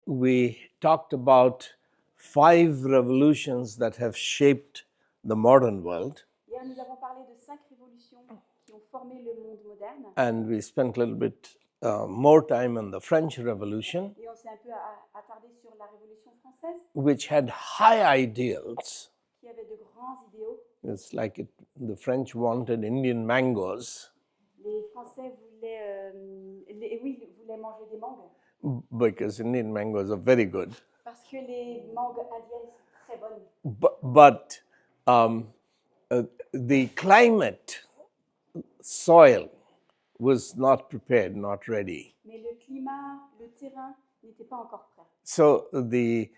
we talked about 5 revolutions that have shaped the modern world. Hier, nous avons parlé de 5 révolutions qui ont formé le monde moderne. And we spent a little bit more time on the French Revolution, Et on s'est un peu attardé sur la Révolution française, which had high ideals. qui avait de grands idéaux. It's like the French wanted Indian mangoes Les Français voulaient, voulaient manger des mangues, because Indian mangoes are very good. parce que les mangues indiennes sont très bonnes. But the climate, soil, was not prepared, not ready. Mais le climat, le terrain n'était pas encore prêt. So the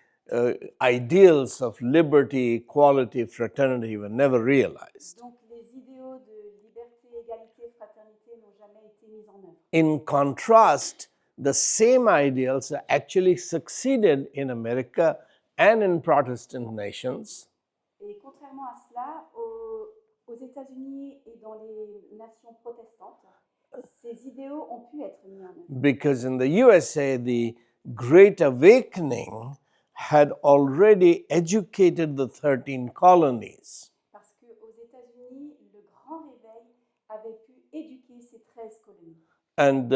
ideals of liberty, equality, fraternity were never realized. Donc les idéaux de liberté, égalité, fraternité n'ont jamais été mis en œuvre. In contrast, the same ideals actually succeeded in America and in Protestant nations. Et contrairement à cela, aux États-Unis et dans les nations protestantes, ces idéaux ont pu être mis en œuvre. Because in the USA, the Great Awakening had already educated the 13 colonies. Parce qu'aux États-Unis, le grand réveil avait pu éduquer ces 13 colonies. And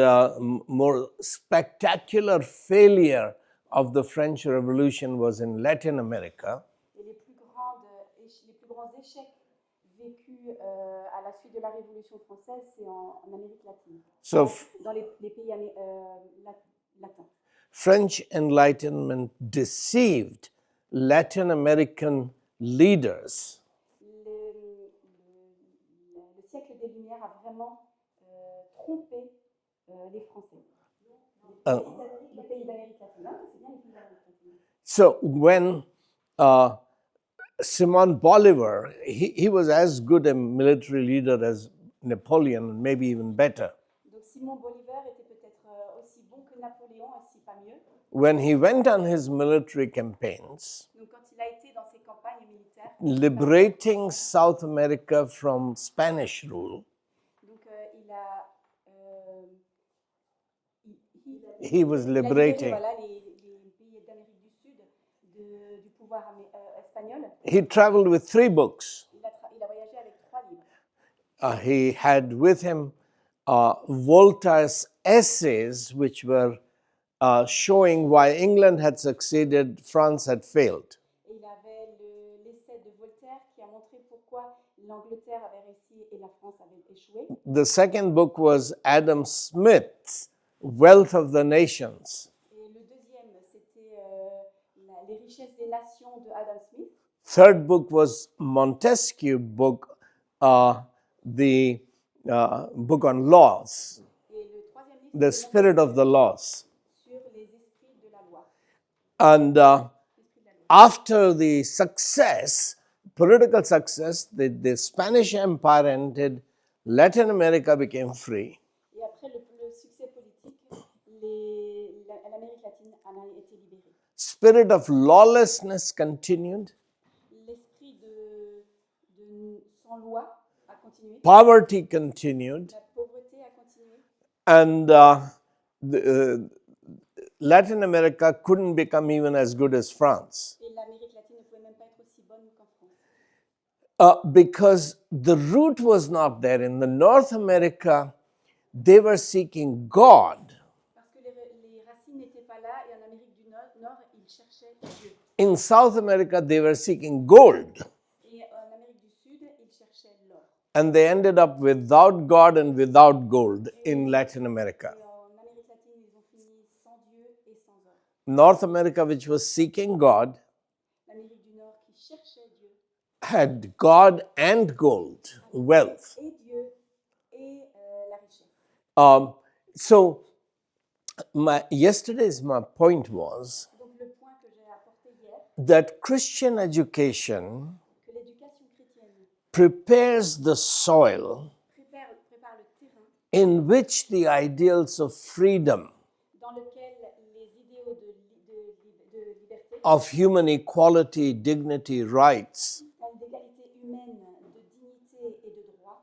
more spectacular failure of the French Revolution was in Latin America. Et les plus grands échecs vécus à la suite de la Révolution française, c'est en Amérique latine, So dans les pays latins. French Enlightenment deceived Latin American leaders. Le siècle des Lumières a vraiment trompé les Français. Les pays d'Amérique latine. Non, c'est bien les pays d'Amérique latine. So when Simon Bolivar, he was as good a military leader as Napoleon, maybe even better. Donc Simon Bolivar était peut-être aussi bon que Napoléon, et si pas mieux. When he went on his military campaigns, Donc quand il a été dans ses campagnes militaires, liberating South America from Spanish rule, donc he was il a libéré, liberating. voilà, les pays d'Amérique du Sud du pouvoir espagnol. He traveled with 3 books. Il a voyagé avec 3 livres. He had with him Voltaire's essays, which were showing why England had succeeded, France had failed. Et il avait l'essai de Voltaire qui a montré pourquoi l'Angleterre avait réussi et la France avait échoué. The second book was Adam Smith's Wealth of the Nations. Et le deuxième, c'était les richesses des nations de Adam Smith. Third book was Montesquieu's book, the book on laws, Et le troisième livre, the spirit of the laws. sur les esprits de la loi. And after the success, political success, the Spanish Empire ended, Latin America became free. Et après le succès politique, l'Amérique latine a été libérée. Spirit of lawlessness continued. L'esprit de sans loi a continué. Poverty continued. La pauvreté a continué. And Latin America couldn't become even as good as France. Et l'Amérique latine ne pouvait même pas être aussi bonne qu'en France. Because the root was not there. In the North America, they were seeking God. Parce que les racines n'étaient pas là et en Amérique du Nord, ils cherchaient Dieu. In South America, they were seeking gold. Et en Amérique du Sud, ils cherchaient l'or. And they ended up without God and without gold in Latin America. Et en Amérique latine, ils ont fini sans Dieu et sans or. North America, which was seeking God, L'Amérique du Nord qui cherchait Dieu, had God and gold, wealth. et Dieu et la richesse. So yesterday's my point was Donc le point que j'ai apporté hier, that Christian education que l'éducation chrétienne prepares the soil prépare le terrain in which the ideals of freedom, dans lequel les idéaux de liberté, of human equality, dignity, rights, d'égalité humaine, de dignité et de droit,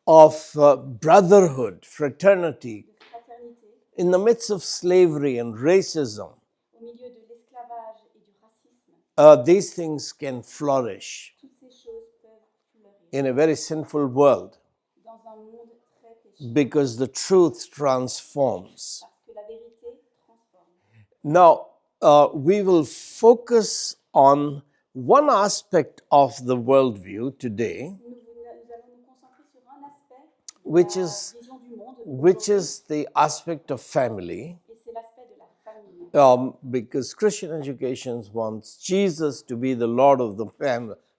of brotherhood, fraternity, de fraternité, in the midst of slavery and racism, au milieu de l'esclavage et du racisme, these things can flourish toutes ces choses peuvent fleurir in a very sinful world dans un monde très péché, because the truth transforms. parce que la vérité transforme. Now, we will focus on one aspect of the worldview today, Nous allons nous concentrer sur un aspect de which la is vision du monde which aujourd'hui, is the aspect of family, et c'est l'aspect de la famille. because Christian education wants Jesus to be the Lord of the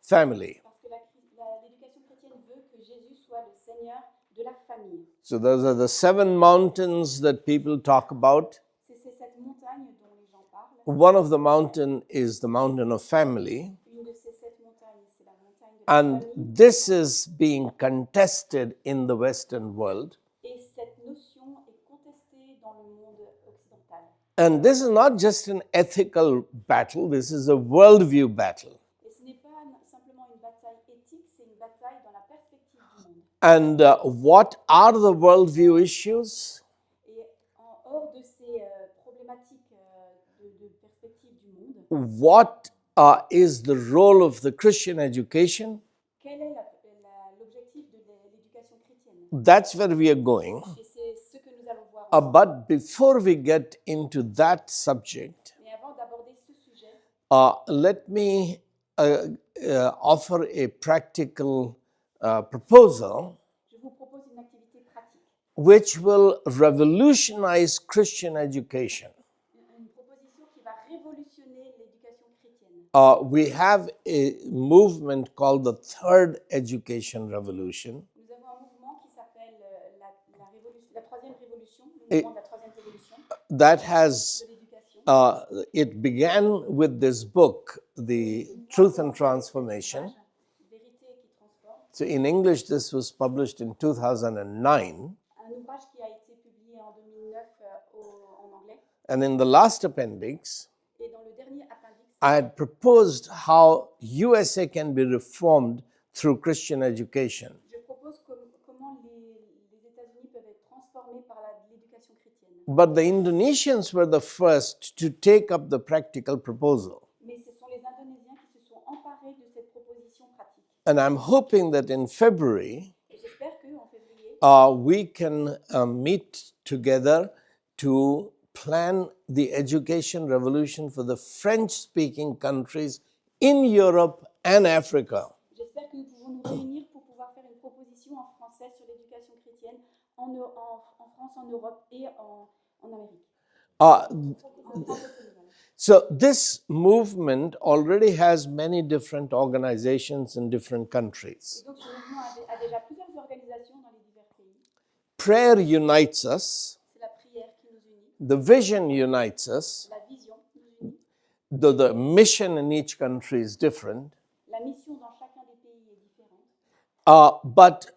family. Parce que l'éducation chrétienne veut que Jésus soit le Seigneur de la famille. So those are the 7 mountains that people talk about. C'est cette montagne dont les gens parlent. One of the mountain is the mountain of family, Une de ces 7 montagnes, c'est la montagne de la and famille. this is being contested in the Western world. Et cette notion est contestée dans le monde occidental. And this is not just an ethical battle, this is a worldview battle. Et ce n'est pas simplement une bataille éthique, c'est une bataille dans la perspective du monde. And what are the worldview issues? Et en hors de ces problématiques de perspective du monde, What is the role of the Christian education? quel est l'objectif de l'éducation chrétienne? That's where we are going. Et c'est ce que nous allons voir. But before we get into that subject, Mais avant d'aborder ce sujet, let me offer a practical proposal je vous propose une activité pratique, which will revolutionize Christian education. une proposition qui va révolutionner l'éducation chrétienne. We have a movement called the Third Education Revolution. Nous avons un mouvement qui s'appelle la troisième révolution, le mouvement de la troisième révolution That has, de l'éducation. it began with this book, The Truth and Transformation. Vérité qui transforme. So in English, this was published in 2009. Un ouvrage qui a été publié en 2009 en anglais. And in the last appendix, Et dans le dernier appendice, I had proposed how USA can be reformed through Christian education. je propose comment les États-Unis peuvent être transformés par l'éducation chrétienne. But the Indonesians were the first to take up the practical proposal. Mais ce sont les Indonésiens qui se sont emparés de cette proposition pratique. And I'm hoping that in February, Et j'espère qu'en février, we can meet together to plan the education revolution for the French-speaking countries in Europe and Africa. j'espère que nous pouvons nous réunir pour pouvoir faire une proposition en français sur l'éducation chrétienne en France, en Europe et en Amérique. So this movement already has many different organizations in different countries. Et donc ce mouvement a déjà plusieurs organisations dans les divers pays. Prayer unites us. C'est la prière qui nous unit, The vision unites us. la vision nous unit, The mission in each country is different. la mission dans chacun des pays est différente. But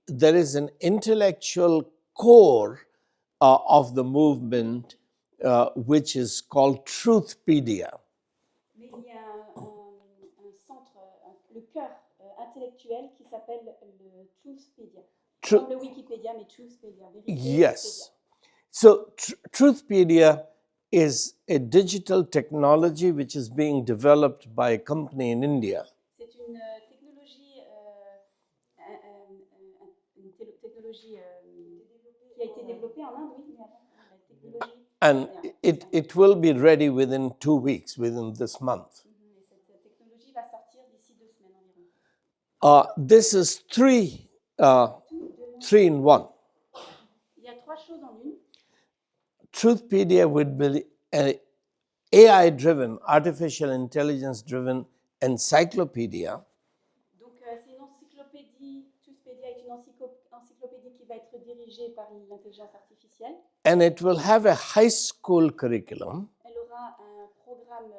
there is an intellectual core of the movement which is called Truthpedia. Mais il y a un centre, le cœur intellectuel qui s'appelle le Truthpedia. Comme le Wikipédia, mais Truthpedia, vérité. Yes. So Truthpedia is a digital technology which is being developed by a company in India. C'est une technologie, qui a été développée en Inde, oui, mais avant, la technologie. And it will be ready within 2 weeks, within this month. Et cette technologie va sortir d'ici 2 semaines environ. This is three in one. Il y a 3 choses en une. Truthpedia would be an AI-driven, artificial intelligence-driven encyclopedia. Donc, c'est une encyclopédie. Truthpedia est une encyclopédie qui va être dirigée par l'intelligence artificielle. And it will have a high school curriculum, Elle aura un programme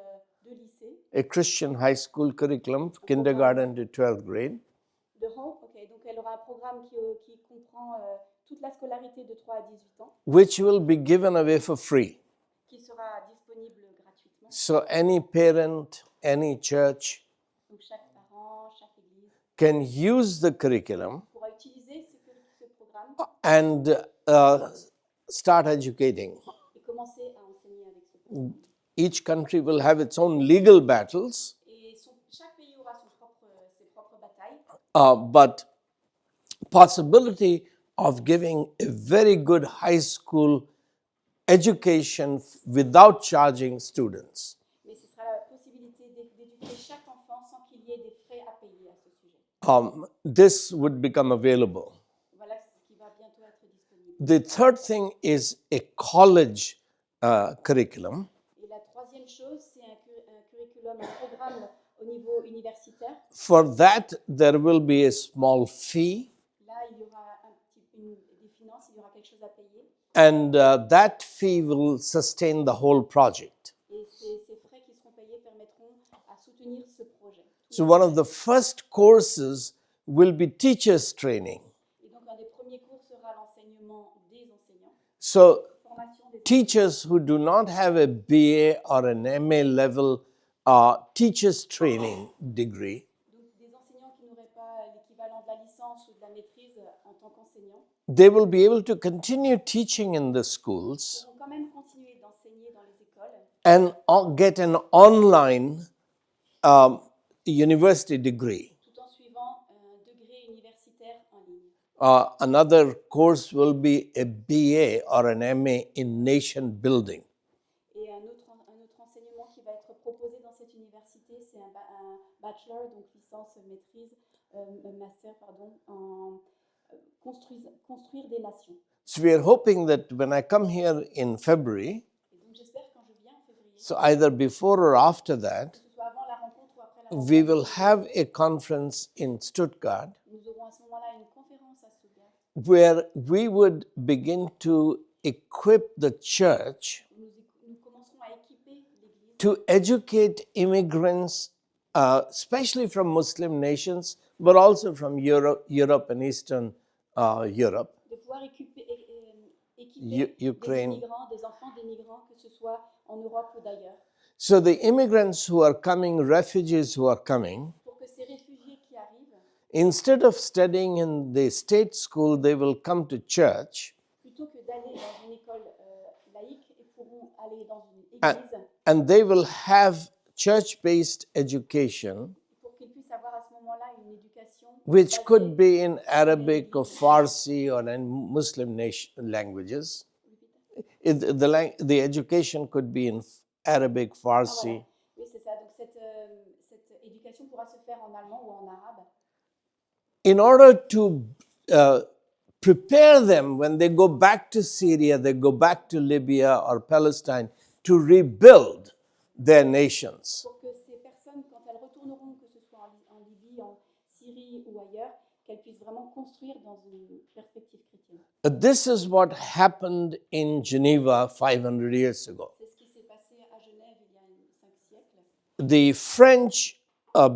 de lycée. a Christian high school curriculum, kindergarten to 12th grade. Ok. Donc, elle aura un programme qui comprend toute la scolarité de 3 à 18 ans, Which will be given away for free. qui sera disponible gratuitement. So any parent, any church Donc, chaque parent, chaque église can use the curriculum pourra utiliser ce programme and start educating. et commencer à enseigner avec ce Each country will have its own legal battles, Et chaque pays aura ses propres batailles, but possibility of giving a very good high school education without charging students. mais ce sera la possibilité d'éduquer chaque enfant sans qu'il y ait des frais à payer à ce sujet. This would become available. Voilà ce qui va bientôt être disponible. The third thing is a college curriculum. Et la troisième chose, c'est un curriculum, un programme au niveau universitaire. For that, there will be a small fee, Là, il y aura des finances, il y aura quelque chose à payer. and that fee will sustain the whole project. Et ces frais qui seront payés permettront à soutenir ce projet. So one of the first courses will be teachers training. Et donc, un des premiers cours sera l'enseignement des enseignants. So Formation des teachers who do not have a BA or an MA level teachers training degree, Donc, des enseignants qui n'auraient pas l'équivalent de la licence ou de la maîtrise en tant qu'enseignants they will be able to continue teaching in the schools vont quand même continuer d'enseigner dans les écoles and get an online university degree. tout en suivant un degré universitaire en ligne. Another course will be a BA or an MA in nation building. Et un autre enseignement qui va être proposé dans cette université, c'est un bachelor, donc licence, maîtrise, master, pardon, en construire des nations. So we are hoping that when I come here in February, Et donc j'espère quand je viens en février, so either before or after that, que ce soit avant la rencontre ou après la rencontre, we will have a conference in Stuttgart nous aurons à ce moment-là une conférence à Stuttgart where we would begin to equip the church où nous commencerons à équiper l'Église to educate immigrants, especially from Muslim nations, but also from Europe and Eastern Europe. de pouvoir équiper Ukraine. des immigrants, des enfants d'immigrants, que ce soit en Europe ou d'ailleurs, So the immigrants who are coming, refugees who are coming, pour que ces réfugiés qui arrivent, instead of studying in the state school, they will come to church plutôt que d'aller dans une école laïque, ils pourront aller dans une and, église and they will have church-based education, pour qu'ils puissent avoir à ce moment-là une éducation which basée could be in Arabic or Farsi or in Muslim languages. The education could be in Arabic, Ah, voilà. Farsi. Oui, c'est ça. Donc cette éducation pourra se faire en allemand ou en arabe In order to prepare them when they go back to Syria, they go back to Libya or Palestine to rebuild their nations. pour que ces personnes, quand elles retourneront, que ce soit en Libye, en Syrie ou ailleurs, qu'elles puissent vraiment construire dans une perspective chrétienne. This is what happened in Geneva 500 years ago. C'est ce qui s'est passé à Genève il y a 5 siècles. The French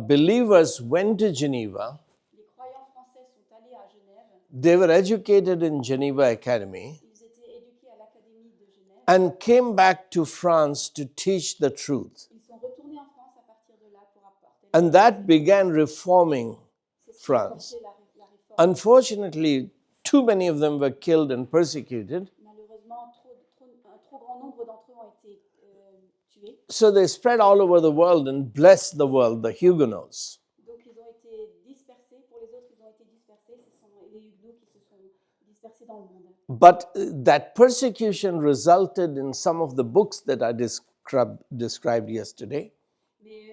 believers went to Geneva. Les croyants français sont allés à Genève, They were educated in Geneva Academy ils étaient éduqués à l'Académie de Genève, and came back to France to teach the truth. ils sont retournés en France à partir de là pour apporter And that began reforming c'est ce qui a France. apporté la réforme. Unfortunately, too many of them were killed and persecuted. Malheureusement, un trop grand nombre d'entre eux ont été tués. So they spread all over the world and blessed the world, the Huguenots. Donc ils ont été dispersés. Pour les autres, ils ont été dispersés. Ce sont les Huguenots qui se sont dispersés dans le monde. But that persecution resulted in some of the books that I described yesterday. Mais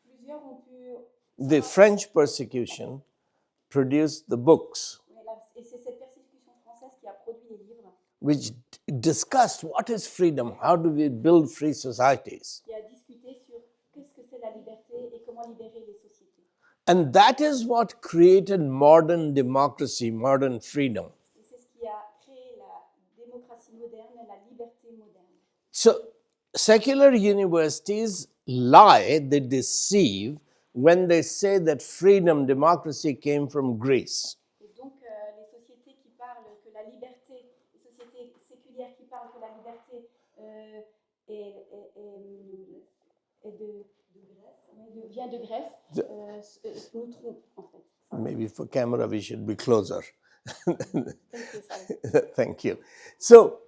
plusieurs ont pu... The French persecution produced the books Et c'est cette persécution française qui a produit les livres, which discussed what is freedom, how do we build free societies. qui a discuté sur qu'est-ce que c'est la liberté et comment libérer les sociétés. And that is what created modern democracy, modern freedom. Et c'est ce qui a créé la démocratie moderne, la liberté moderne. So secular universities lie, they deceive when they say that freedom, democracy came from Greece. Et donc les sociétés qui parlent que la liberté, les sociétés séculières qui parlent que la liberté vient de Grèce, nous trompent en fait. Maybe for camera we should be closer. Thank you, sorry. Thank you. So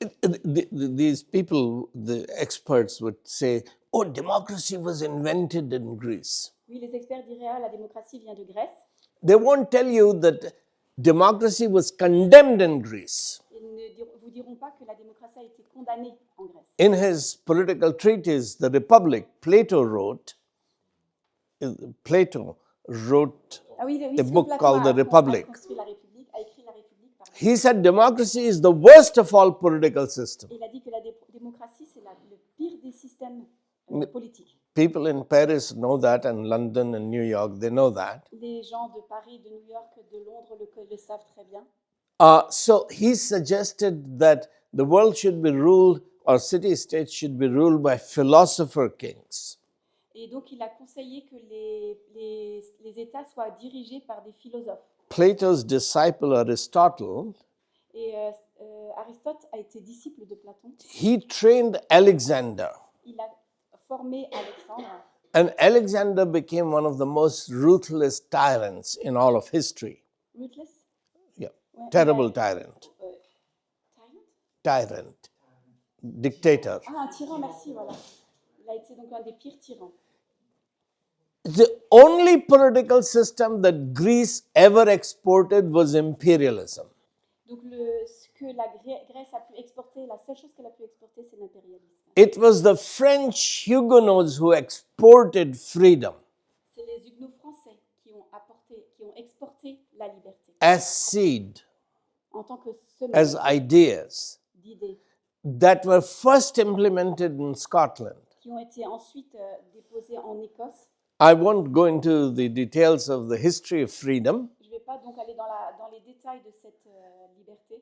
These people, the experts would say, oh, democracy was invented in Greece. Oui, les experts diraient ah, la démocratie vient de Grèce. They won't tell you that democracy was condemned in Greece. Ils ne vous diront pas que la démocratie a été condamnée en Grèce. In his political treatise, The Republic, Plato wrote Ah oui, a book Platon called The a Republic. construit la République, a écrit la République, pardon. He said democracy is the worst of all political systems. Il a dit que la démocratie, c'est le pire des systèmes politiques. People in Paris know that, and London and New York, they know that. Les gens de Paris, de New York, de Londres le savent très bien. So he suggested that the world should be ruled, or city-states should be ruled by philosopher kings. Et donc, il a conseillé que les États soient dirigés par des philosophes. Plato's disciple Aristotle, Et Aristote a été disciple de Platon. he trained Alexander. Il a formé Alexandre. And Alexander became one of the most ruthless tyrants in all of history. Ruthless? Yeah, Ouais, terrible tyrant. Tyrant. Dictator. Ah, un tyran, merci, voilà. Il a été donc un des pires tyrans. The only political system that Greece ever exported was imperialism. Donc, ce que la Grèce a pu exporter, la seule chose qu'elle a pu exporter, c'est l'impérialisme. It was the French Huguenots who exported freedom C'est les Huguenots français qui ont exporté la liberté as seed, en tant que as semence ideas d'idées that were first implemented in Scotland. qui ont été ensuite déposées en Écosse. I won't go into the details of the history of freedom, Je ne vais pas donc aller dans les détails de cette liberté,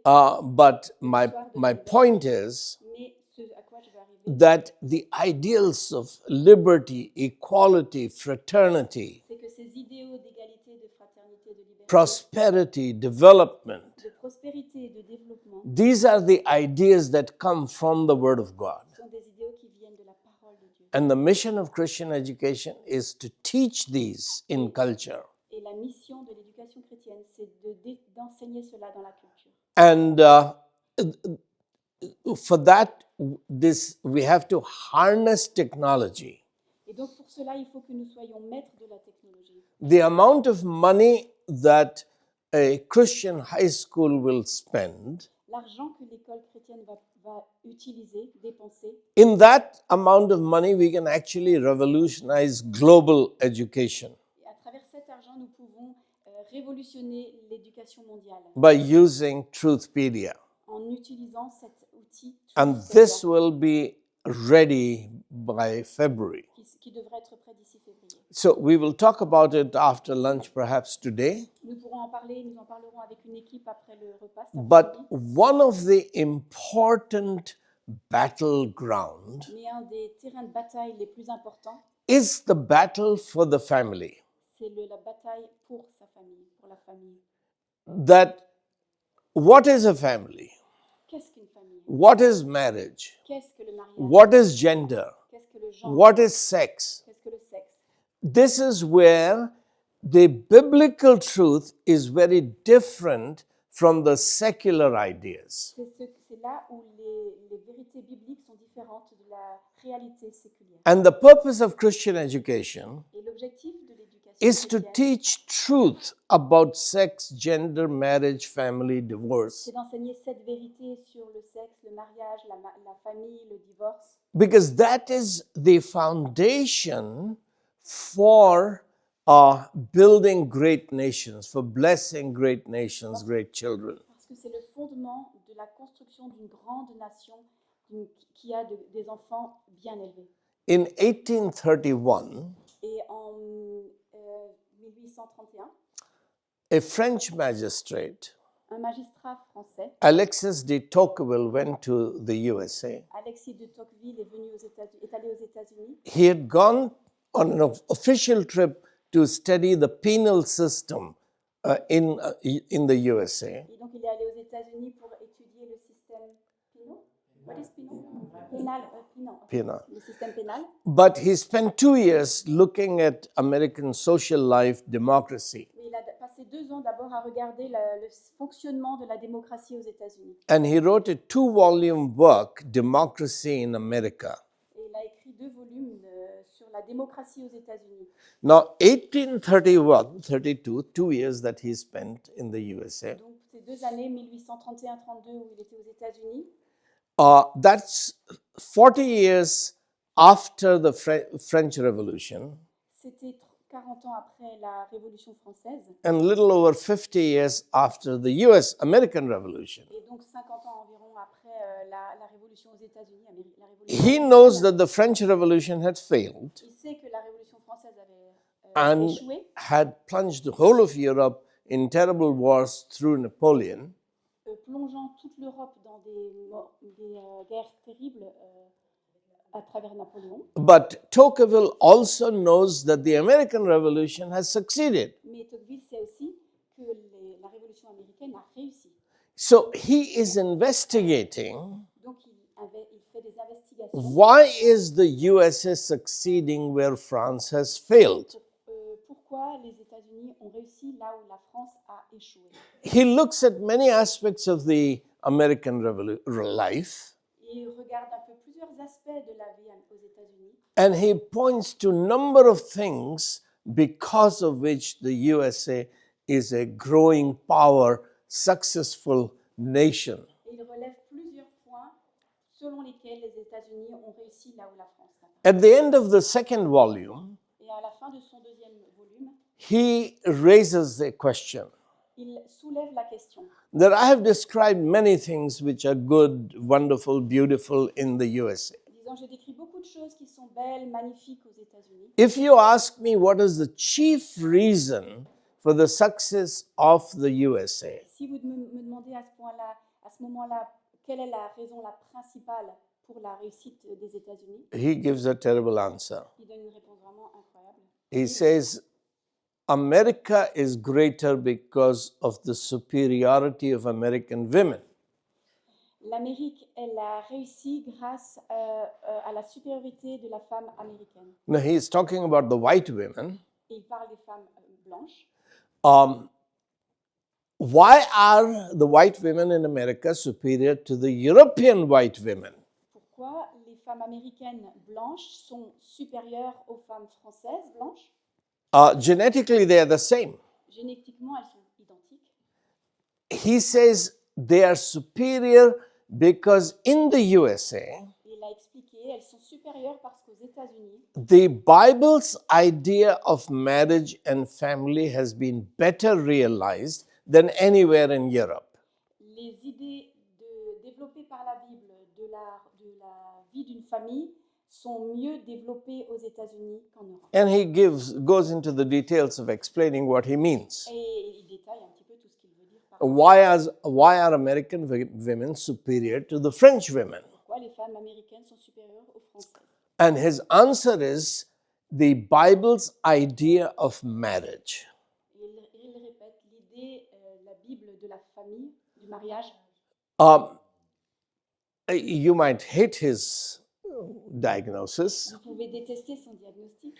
but my point is mais ce à quoi je vais arriver, that the ideals of liberty, equality, fraternity, c'est que ces idéaux d'égalité, de fraternité, de liberté, prosperity, development, de prospérité et de développement these are the ideas that come from the Word of God. sont des idéaux qui viennent de la parole de Dieu. And the mission of Christian education is to teach these in culture. Et la mission de l'éducation chrétienne, c'est d'enseigner cela dans la culture. And for that, we have to harness technology. Et donc pour cela, il faut que nous soyons maîtres de la technologie. The amount of money that a Christian high school will spend, L'argent que l'école chrétienne va utiliser, dépenser, in that amount of money, we can actually revolutionize global education et à travers cet argent, nous pouvons révolutionner l'éducation mondiale by using Truthpedia. en utilisant cet outil And this will be ready by February. qui devrait être prêt d'ici février. So we will talk about it after lunch, perhaps today. Nous pourrons en parler, nous en parlerons avec une équipe après le repas. cet But après-midi. one of the important battleground Mais un des terrains de bataille les plus importants, is the battle for the family. c'est la bataille pour sa famille, pour la famille. That what is a family? Qu'est-ce qu'une famille? What is marriage? Qu'est-ce que le mariage? What is gender? Qu'est-ce que le genre? What is sex? Qu'est-ce que le sexe? This is where the biblical truth is very different from the secular ideas. C'est là où les vérités bibliques sont différentes de la réalité séculière. And the purpose of Christian education Et l'objectif de l'éducation is to chrétienne, teach truth about sex, gender, marriage, family, divorce. c'est d'enseigner cette vérité sur le sexe, le mariage, la famille, le divorce. Because that is the foundation for building great nations, for blessing great nations, great children. Parce que c'est le fondement de la construction d'une grande nation qui a des enfants bien élevés. In 1831, Et en 1831, a French magistrate, un magistrat français, Alexis de Tocqueville, went to the USA. Alexis de Tocqueville, est allé aux États-Unis. He had gone on an official trip to study the penal system in the USA. Et donc, il est allé aux États-Unis pour étudier le système pénal. What is pénal? Penal. Le système pénal. But he spent 2 years looking at American social life, democracy. Mais il a passé 2 ans temps d'abord à regarder le fonctionnement de la démocratie aux États-Unis. And he wrote a 2-volume book, Democracy in America. Et il a écrit 2 volumes sur la démocratie aux États-Unis. Now, 1831-32, 2 years that he spent in the USA, Donc ces 2 années, 1831-32, où il était aux États-Unis, that's 40 years after the French Revolution c'était 40 ans après la Révolution française and a little over 50 years after the US American Revolution. et donc 50 ans environ après la Révolution aux États-Unis. La Révolution He américaine. knows that the French Revolution had failed Il sait que la Révolution française avait and échoué, had plunged the whole of Europe in terrible wars through Napoleon. Plongeant toute l'Europe dans des guerres terribles à travers Napoléon. But Tocqueville also knows that the American Revolution has succeeded. Mais Tocqueville sait aussi que la Révolution américaine a réussi. So he is investigating Donc il fait des investigations. why is the USA succeeding where France has failed. Pourquoi les États-Unis ont réussi là où la France a échoué. He looks at many aspects of the American life Et il regarde un peu plusieurs aspects de la vie aux États-Unis. and he points to a number of things because of which the USA is a growing power, successful nation. Et il relève plusieurs points selon lesquels les États-Unis ont réussi là où la France n'a pas. At the end of the second volume, Et à la fin de son 2e volume, he raises a question. il soulève la question. That I have described many things which are good, wonderful, beautiful in the USA. Disons, je décris beaucoup de choses qui sont belles, magnifiques aux États-Unis. If you ask me what is the chief reason for the success of the USA, Si vous me demandez à ce moment-là, quelle est la raison la principale pour la réussite des États-Unis, he gives a terrible answer. il donne une réponse vraiment incroyable. He says, America is greater because of the superiority of American women. L'Amérique, elle a réussi grâce à la supériorité de la femme américaine. Now, he is talking about the white women. Et il parle des femmes blanches. Why are the white women in America superior to the European white women? Pourquoi les femmes américaines blanches sont supérieures aux femmes françaises blanches? Genetically, they are the same. Génétiquement, elles sont identiques. He says they are superior because in the USA, Il a expliqué, elles sont supérieures parce qu'aux États-Unis, the Bible's idea of marriage and family has been better realized than anywhere in Europe. les idées développées par la Bible de la vie d'une famille sont mieux développées aux États-Unis qu'en Europe. And he goes into the details of explaining what he means. Et il détaille un petit peu tout ce qu'il veut dire par Why are American women superior to the French women? pourquoi les femmes américaines sont supérieures aux françaises. And his answer is the Bible's idea of marriage. Il répète l'idée, la Bible de la famille, du mariage. You might hate his diagnosis, Vous pouvez détester son diagnostic,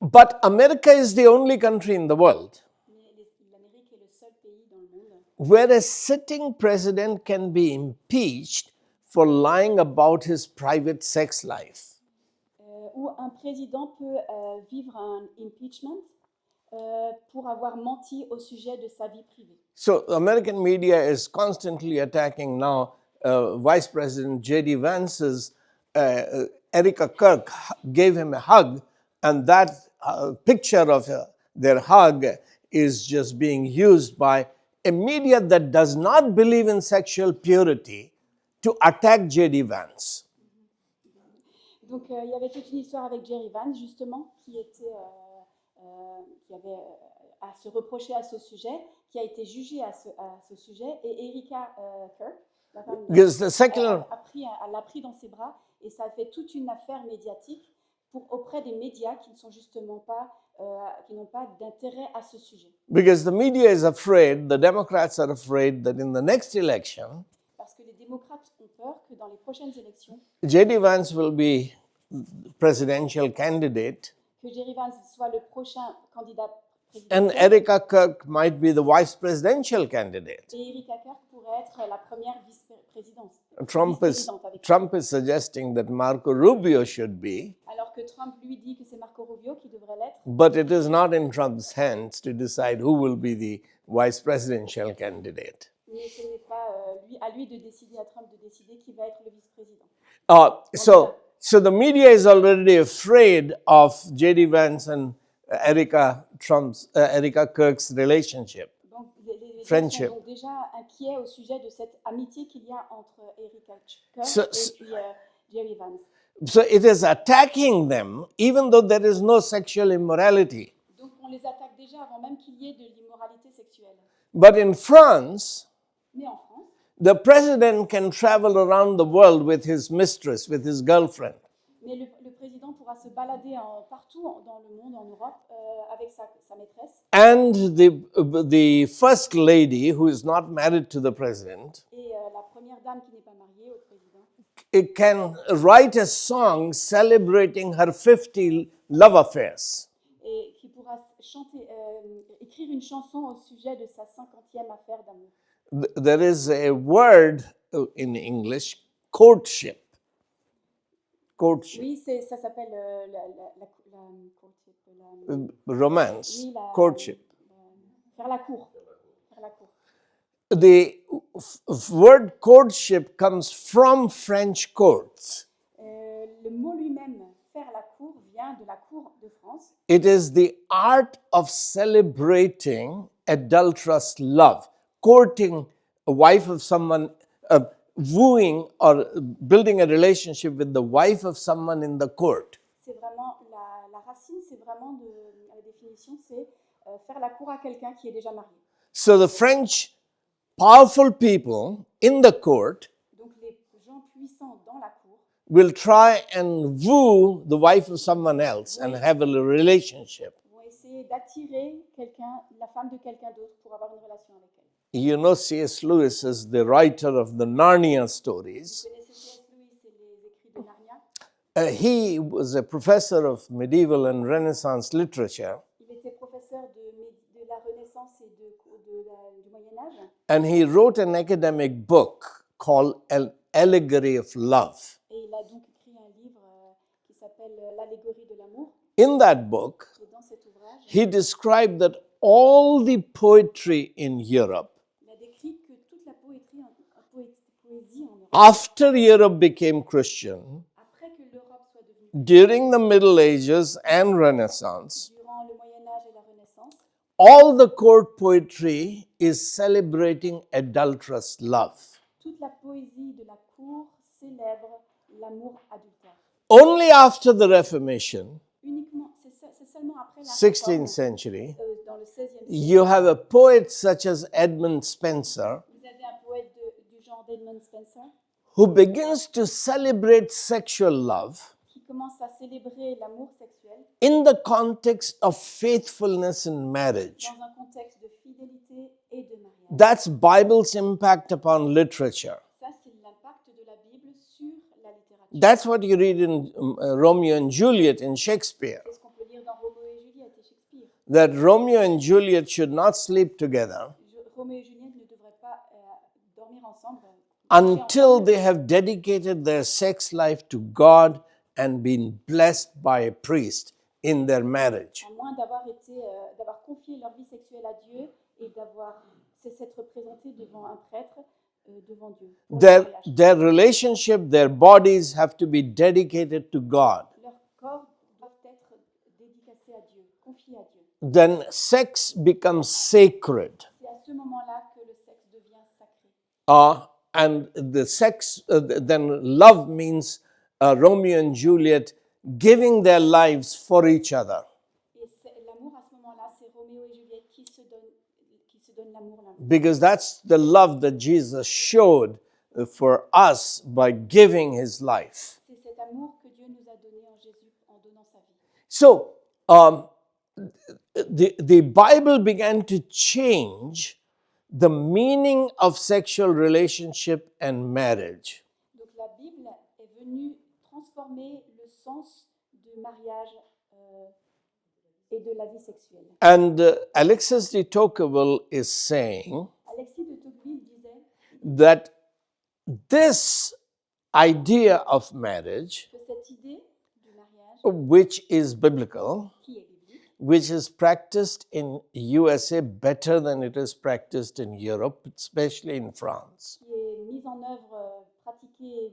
but America is the only country in the world mais l'Amérique est le seul pays dans le monde where a sitting president can be impeached for lying about his private sex life. où un président peut vivre un impeachment pour avoir menti au sujet de sa vie privée. So American media is constantly attacking now Vice President J.D. Vance's Erica Kirk gave him a hug, and that picture of their hug is just being used by a media that does not believe in sexual purity to attack J.D. Vance. Donc il y avait toute une histoire avec Jerry Vance justement qui avait à se reprocher à ce sujet, qui a été jugé à ce sujet, et Erika Kirk, la femme, Because the secular elle l'a pris dans ses bras, et ça a fait toute une affaire médiatique auprès des médias qui ne sont justement pas, qui n'ont pas d'intérêt à ce sujet. Because the media is afraid, the Democrats are afraid that in the next election, Parce que les démocrates ont peur que dans les prochaines élections, J.D. Vance will be presidential candidate, que Jerry Vance soit le prochain candidat And présidentielle. Erica Kirk might be the vice presidential candidate. Et Erika Kirk pourrait être la première vice-présidente. Trump vice-présidente avec is suggesting that Marco Rubio should be, Alors que Trump lui dit que c'est Marco Rubio qui devrait l'être. but it is not in Trump's hands to decide who will be the vice presidential candidate. Mais ce n'est pas à lui de décider, à Trump de décider qui va être le vice-président. So the media is already afraid of J.D. Vance and Erica Kirk's relationship. Donc les gens Friendship. sont donc déjà inquiets au sujet de cette amitié qu'il y a entre Erika Kirk So- et puis Jerry Vance. So it is attacking them even though there is no sexual immorality. Donc on les attaque déjà avant même qu'il y ait de l'immoralité sexuelle. But in France, Mais en France, the president can travel around the world with his mistress, with his girlfriend. mais le président pourra se balader partout dans le monde, en Europe, avec sa maîtresse. And the first lady, who is not married to the president, Et la première dame qui n'est pas mariée au président it can write a song celebrating her 50 love affairs. et qui pourra écrire une chanson au sujet de sa 50e affaire d'amour. There is a word in English, courtship. Courtship. Oui, ça s'appelle Romance. oui, Courtship. faire la cour. Faire la cour. The word courtship comes from French courts. Le mot lui-même, faire la cour, vient de la cour de France. It is the art of celebrating adulterous love, courting a wife of someone, wooing or building a relationship with the wife of someone in the court. C'est vraiment la racine, c'est vraiment la définition, c'est faire la cour à quelqu'un qui est déjà marié. So the French powerful people in the court Donc les gens puissants dans la cour will try and woo the wife of someone else and have a relationship. vont essayer d'attirer quelqu'un, la femme de quelqu'un d'autre pour avoir une relation avec elle. You know, C.S. Lewis is the writer of the Narnia stories. Vous connaissez C.S. Lewis et les écrits de Narnia? He was a professor of medieval and Renaissance literature, Il était professeur de la Renaissance et du Moyen-Âge. and he wrote an academic book called An Allegory of Love. Et il a donc écrit un livre qui s'appelle L'allégorie de l'amour. In that book, Et dans cet ouvrage, he described that all the poetry in Europe, il a décrit que toute la poésie en Europe, after Europe became Christian, après que l'Europe soit devenue during the Middle Ages and Renaissance, durant le Moyen-Âge et la Renaissance, all the court poetry is celebrating adulterous love. toute la poésie de la cour célèbre l'amour adultère. Only after the Reformation, Uniquement, c'est seulement après la 16th Réforme, century, dans le 16e siècle, you have a poet such as Edmund Spenser vous avez un poète du genre d'Edmund Spencer who begins to celebrate sexual love qui commence à célébrer l'amour sexuel in the context of faithfulness in marriage. dans un contexte de fidélité et de mariage. That's Bible's impact upon literature. Ça, c'est l'impact de la Bible sur la littérature. That's what you read in Romeo and Juliet in Shakespeare. C'est ce qu'on peut lire dans Roméo et Juliette et Shakespeare. That Romeo and Juliet should not sleep together Roméo et Juliette ne devraient pas dormir ensemble until they have dedicated their sex life to God and been blessed by a priest in their marriage. à moins d'avoir confié leur vie sexuelle à Dieu et s'être présenté devant un prêtre, devant Dieu. Pour le mariage. Their relationship, their bodies have to be dedicated to God. Leurs corps doivent être dédicacés à Dieu, confiés à Dieu. Then sex becomes sacred. C'est à ce moment-là que le sexe devient sacré. And the sex, then love means Romeo and Juliet giving their lives for each other. Et l'amour à ce moment-là, c'est Roméo et Juliette qui se donnent l'amour l'un. Because that's the love that Jesus showed for us by giving his life. C'est cet amour que Dieu nous a donné en Jésus en donnant sa vie. So, the Bible began to change the meaning of sexual relationship and marriage. Donc la Bible est venue transformer le sens du mariage et de la vie sexuelle. And Alexis de Tocqueville is saying Alexis de Tocqueville disait that this idea of marriage, que cette idée du mariage, which is biblical, qui est biblique, which is practiced in USA better than it is practiced in Europe, especially in France, qui est mise en œuvre, pratiquée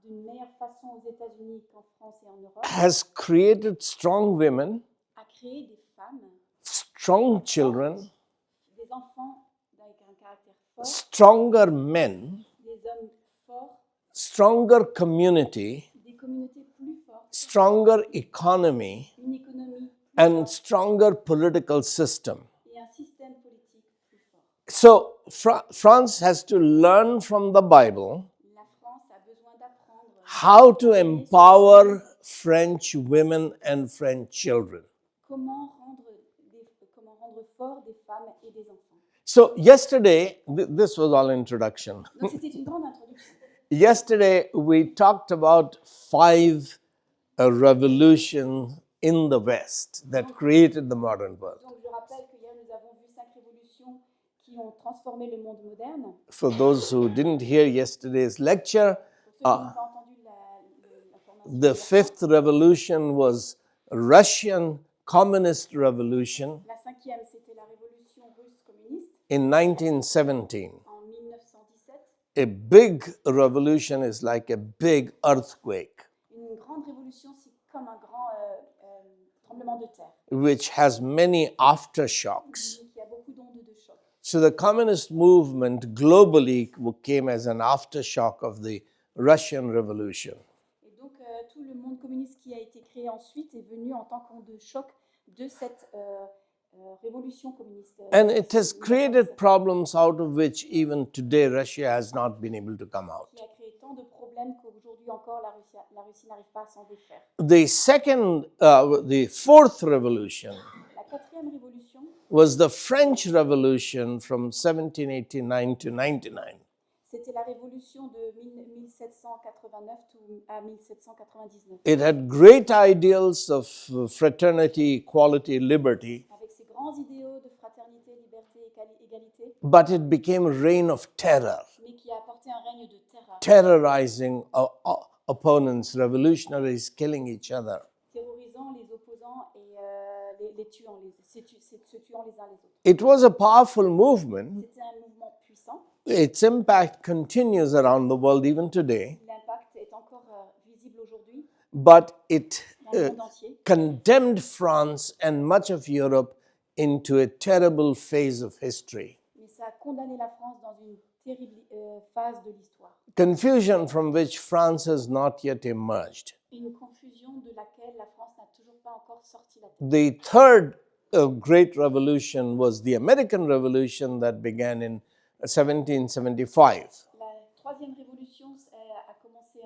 d'une meilleure façon aux États-Unis qu'en France et en Europe, has created strong women, a créé des femmes, strong children, des enfants avec un caractère fort, stronger men, des hommes forts, stronger community, des communautés plus fortes, stronger economy, une économie plus and forte stronger political system. et un système politique plus fort. So France has to learn from the Bible La France a besoin d'apprendre how to empower French women and French children. comment rendre fort des femmes et des enfants. So yesterday, this was all introduction. Donc c'était une grande introduction. Yesterday, we talked about 5 revolutions in the West that created the modern world. Donc je rappelle qu'hier nous avons vu 5 révolutions qui ont transformé le monde moderne. For those who didn't hear yesterday's lecture, Pour ceux qui n'ont pas entendu la formation, the 5th revolution was Russian communist revolution la 5e c'était la révolution russe communiste in 1917. en 1917. A big revolution is like a big earthquake, Une grande révolution, c'est comme un grand tremblement de terre, which has many aftershocks. qui a beaucoup d'ondes de choc. So the communist movement globally came as an aftershock of the Russian Revolution. Et donc tout le monde communiste qui a été créé ensuite est venu en tant qu'onde de choc de cette révolution communiste. And it has created problems out of which even today Russia has not been able to come out. Qui a créé tant de problèmes qu'aujourd'hui encore la Russie n'arrive pas à s'en défaire. The 4th revolution La 4e révolution, was the French Revolution from 1789 to 99. c'était la révolution de 1789 à 1799. It had great ideals of fraternity, equality, liberty, Avec ses grands idéaux de fraternité, liberté et égalité, but it became a reign of terror, mais qui a apporté un règne de terreur, terrorizing opponents, revolutionaries killing each other. terrorisant les opposants et les tuant, se tuant les uns les autres. It was a powerful movement. C'était un mouvement puissant. Its impact continues around the world even today, L'impact est encore visible aujourd'hui but it dans le monde entier. condemned France and much of Europe into a terrible phase of history. Mais ça a condamné la France dans une terrible phase de l'histoire. Confusion from which France has not yet emerged. Une confusion de laquelle la France n'a toujours pas encore sorti la tête. The third great revolution was the American Revolution that began in 1775. La 3e révolution a commencé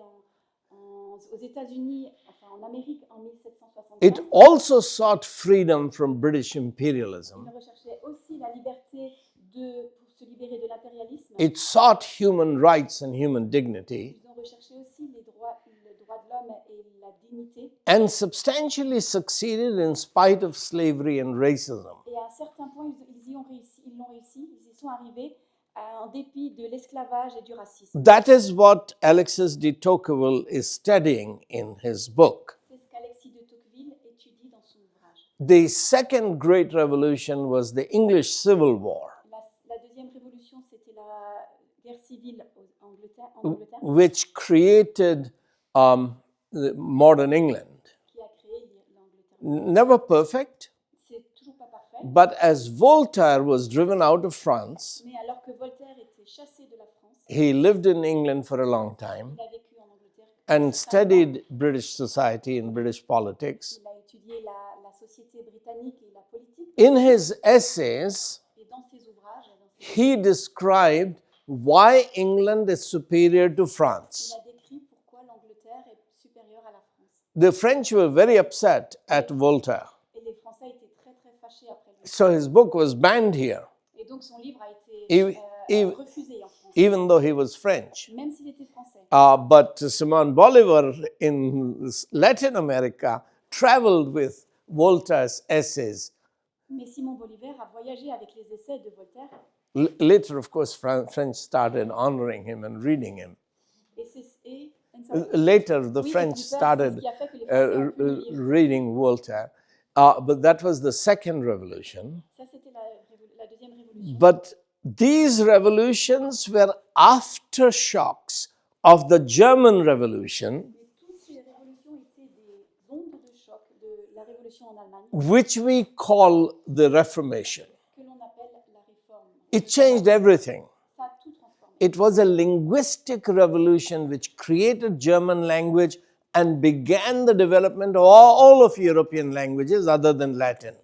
aux États-Unis, enfin en Amérique en 1775. It also sought freedom from British imperialism. Il recherchait aussi la liberté pour se libérer de l'impérialisme. It sought human rights and human dignity, Ils ont recherché aussi le droit de l'homme et la dignité. and substantially succeeded in spite of slavery and racism. Et à un certain point, ils l'ont réussi, ils y sont arrivés en dépit de l'esclavage et du racisme. That is what Alexis de Tocqueville is studying in his book. C'est ce qu'Alexis de Tocqueville étudie dans son ouvrage. The second great revolution was the English Civil War, La 2e révolution, c'était la guerre civile en Angleterre, which created modern England. qui a créé l'Angleterre. Never perfect, C'est toujours pas parfait, but as Voltaire was driven out of France, mais alors que Voltaire était chassé de la France, he lived in England for a long time il a vécu en Angleterre and studied British society and British politics. il a étudié la société britannique et la politique. In his essays, Et dans ses ouvrages, he described why England is superior to il France. a décrit pourquoi l'Angleterre est supérieure à la France. The French were very upset at Voltaire, Et les Français étaient très très fâchés après lui. so his book was banned here, Et donc son livre a été Even- refusé en France, even though he was French. même s'il était français. But Simon Bolivar in Latin America traveled with Voltaire's essays. Mais Simon Bolivar a voyagé avec les essais de Voltaire. Later, of course, French started honoring him and reading him. Later, the French started reading Voltaire. But that was the second revolution. Ça, c'était la deuxième révolution. But these revolutions were aftershocks of the German Revolution, Mais toutes ces révolutions étaient des ondes de choc de la révolution en Allemagne, which we call the Reformation. que l'on appelle la réforme. It changed everything. Ça a tout transformé. It was a linguistic revolution which created German language and began the development of all of European languages other than Latin.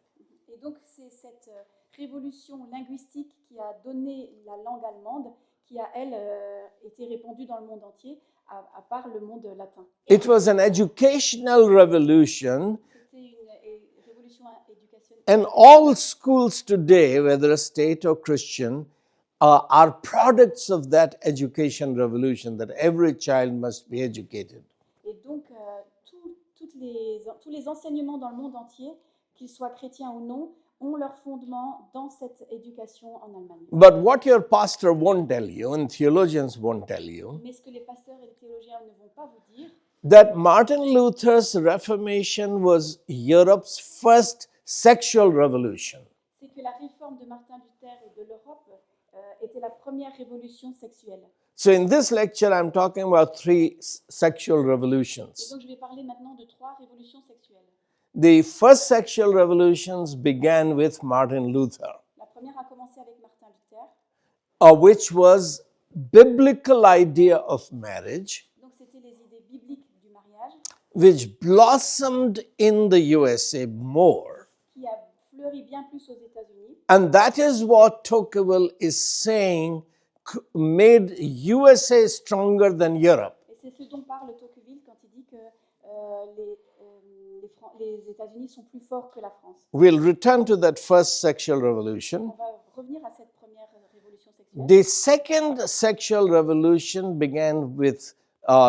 Et donc, c'est cette révolution linguistique qui a donné la langue allemande, qui a, elle, été répandue dans le monde entier, à part le monde latin. It was an educational revolution, C'était une révolution éducationnelle. and all schools today, whether state or Christian, are products of that education revolution, that every child must be educated. Et donc, tous les enseignements dans le monde entier, qu'ils soient chrétiens ou non, ont leur fondement dans cette éducation en Allemagne. But what your pastor won't tell you, and theologians won't tell you, Mais ce que les pasteurs et les théologiens ne vont pas vous dire, that Martin Luther's Reformation was Europe's first sexual revolution. c'est que la réforme de Martin Luther et de l'Europe était la première révolution sexuelle. So in this lecture, I'm talking about three sexual Et revolutions. donc, je vais parler maintenant de 3 révolutions sexuelles. The first sexual revolutions began with Martin Luther, La première a commencé avec Martin Luther. which was biblical idea of marriage, Donc, c'était les idées bibliques du mariage which blossomed in the USA more. qui a fleuri bien plus aux États-Unis. And that is what Tocqueville is saying made USA stronger than Europe. Et c'est ce dont parle Tocqueville quand il dit que les États-Unis sont plus forts que la France. We'll return to that first sexual revolution. On va revenir à cette première révolution sexuelle. The second sexual revolution began with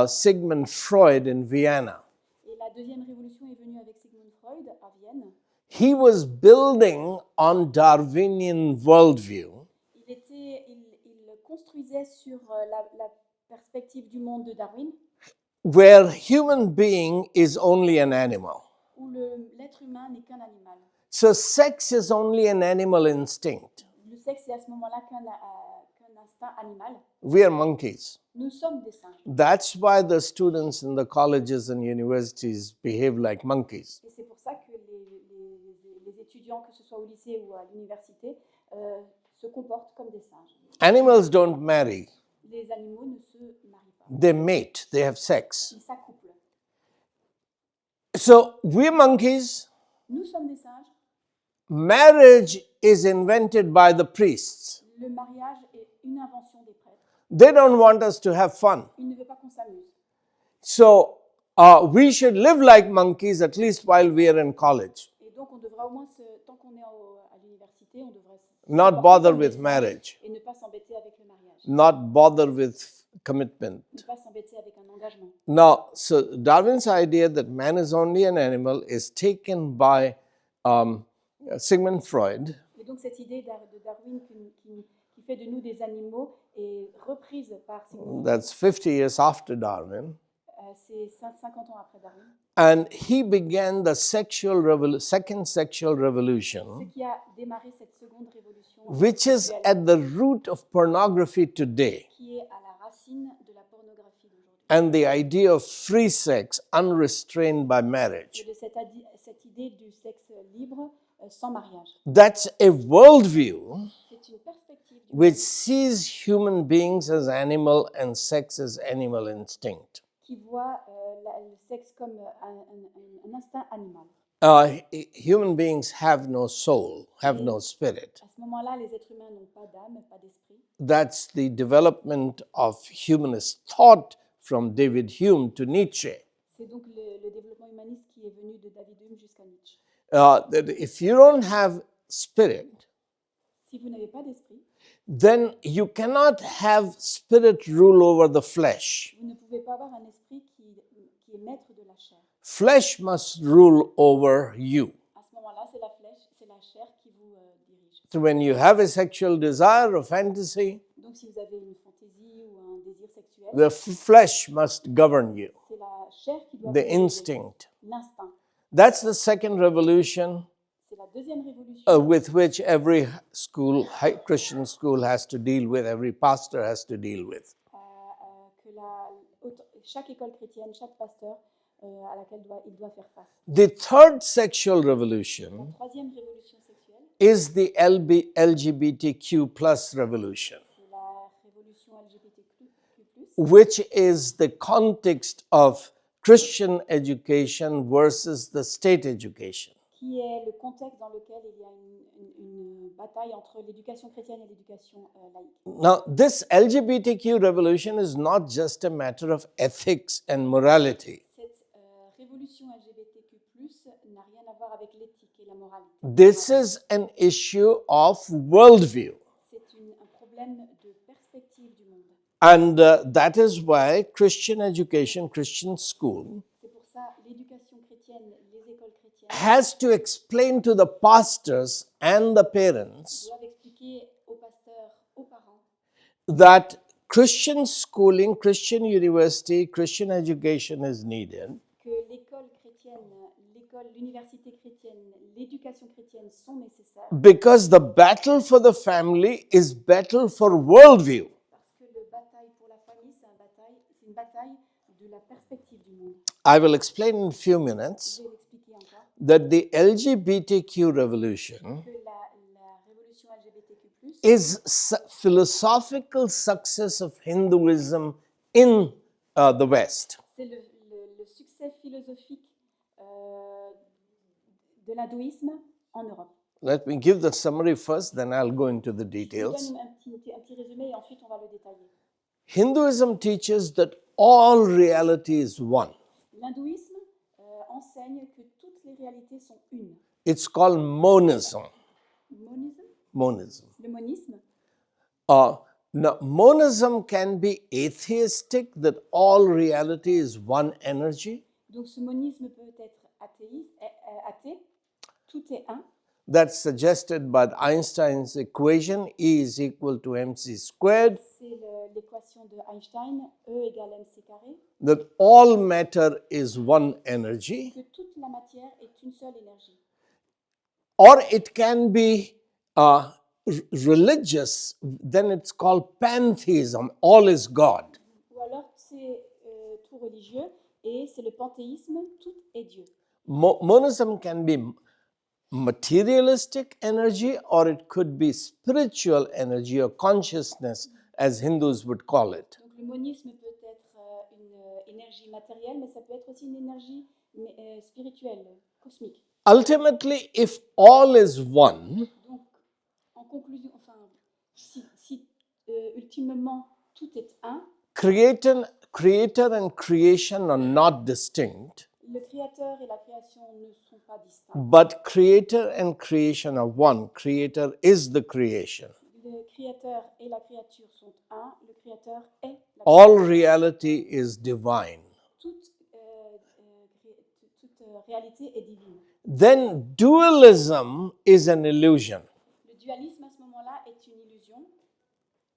Sigmund Freud in Vienna. Et la deuxième révolution est venue avec Sigmund Freud à Vienne. He was building on Darwinian worldview, Il construisait sur la perspective du monde de Darwin, where human being is only an animal. où l'être humain n'est qu'un animal. So sex is only an animal instinct. Le sexe est à ce moment-là qu'un instinct animal. We are monkeys. Nous sommes des singes. That's why the students in the colleges and universities behave like monkeys. Et c'est pour ça que les étudiants, que ce soit au lycée ou à l'université, se comportent comme des singes. Animals don't marry. Les animaux ne se marient pas. They mate, they have sex. Ils s'accouplent. So we're monkeys. Nous sommes des singes. Marriage is invented by the priests. Le mariage est une invention des prêtres. They don't want us to have fun. Ils ne veulent pas qu'on s'amuse. So we should live like monkeys at least while we are in college. Et donc, on devra au moins, tant qu'on est à l'université, on devrait Not bother with marriage. et ne pas s'embêter avec le mariage. Not bother with commitment. Ne pas s'embêter avec un engagement. Now, so Darwin's idea that man is only an animal is taken by Sigmund Freud. Et donc, cette idée de Darwin qui fait de nous des animaux est reprise par Sigmund. That's 50 years after Darwin. C'est 50 ans après Darwin. And he began the second sexual Ce revolution, qui a démarré cette seconde révolution, which is sexuelle, at the root of pornography today. qui est à la racine de la pornographie d'aujourd'hui. And the idea of free sex unrestrained by marriage. Et de cette idée du sexe libre sans mariage. That's a worldview C'est une perspective which sees human beings as animal and sex as animal instinct. qui voit le sexe comme un instinct animal. Human beings have no soul, have no spirit. À ce moment-là, les êtres humains n'ont pas d'âme, pas d'esprit. That's the development of humanist thought from David Hume to Nietzsche. C'est donc le développement humaniste qui est venu de David Hume jusqu'à Nietzsche. That if you don't have spirit, Si vous n'avez pas d'esprit, then you cannot have spirit rule over the flesh. vous ne pouvez pas avoir un esprit qui est maître de la chair. Flesh must rule over you. So when you have a sexual desire or fantasy, Donc si vous avez une fantaisie ou un désir sexuel, the flesh must govern you, c'est la chair qui doit the vous diriger, instinct. l'instinct. That's the second revolution C'est la deuxième révolution with which every school, Christian school, has to deal with, every pastor has to deal with. que chaque école chrétienne, chaque pasteur à laquelle il doit faire face. The third sexual La revolution troisième révolution sexuelle, is the LGBTQ plus revolution, c'est la révolution LGBTQ+, which is the context of Christian education versus the state education. qui est le contexte dans lequel il y a une bataille entre l'éducation chrétienne et l'éducation laïque. Now, this LGBTQ revolution is not just a matter of ethics and morality. Cette révolution LGBTQ+, n'a rien à voir avec l'éthique et la moralité. This is an issue of worldview. C'est un problème de perspective du monde. And that is why Christian education, Christian school, C'est pour ça l'éducation chrétienne, les écoles chrétiennes has to explain to the pastors and the parents doivent expliquer aux pasteurs, aux parents, that Christian schooling, Christian university, Christian education is needed que l'école chrétienne, l'université chrétienne, l'éducation chrétienne sont nécessaires because the battle for the family is battle for worldview. parce que la bataille pour la famille, c'est une bataille de la perspective du monde. I will explain in a few minutes Je vais l'expliquer encore that the LGBTQ revolution que la révolution LGBTQ+, is philosophical success of Hinduism in the West. c'est le succès philosophique de l'hindouisme en Europe. Let me give the summary first, then I'll go into the Je vous details. donne un petit résumé et ensuite on va le détailler. Hinduism teaches that all reality is one. L'hindouisme enseigne que toutes les réalités sont une. It's called monism. Monisme, Monism. le monisme, Now, monism can be atheistic, that all reality is one energy. donc ce monisme peut être athée, tout est un. That's suggested by Einstein's equation, E is equal to mc squared, C'est l'équation de Einstein, E égale mc carré, that all matter is one energy. que toute la matière est une seule énergie. Or it can be religious, then it's called pantheism, all is God. Ou alors c'est tout religieux et c'est le panthéisme, tout est Dieu. Monism can be materialistic energy, or it could be spiritual energy or consciousness, as Hindus would call it. Donc le monisme peut être une énergie matérielle, mais ça peut être aussi une énergie spirituelle, cosmique. Ultimately, if all is one, Donc en conclusion, si ultimement tout est un, creator and creation are not distinct, le créateur et la création ne sont pas distincts. but creator and creation are one. Creator is the creation. Le créateur et la créature sont un, le créateur est la All créature. reality is divine. Toute réalité est divine. Then dualism is an illusion. Le dualisme à ce moment-là est une illusion.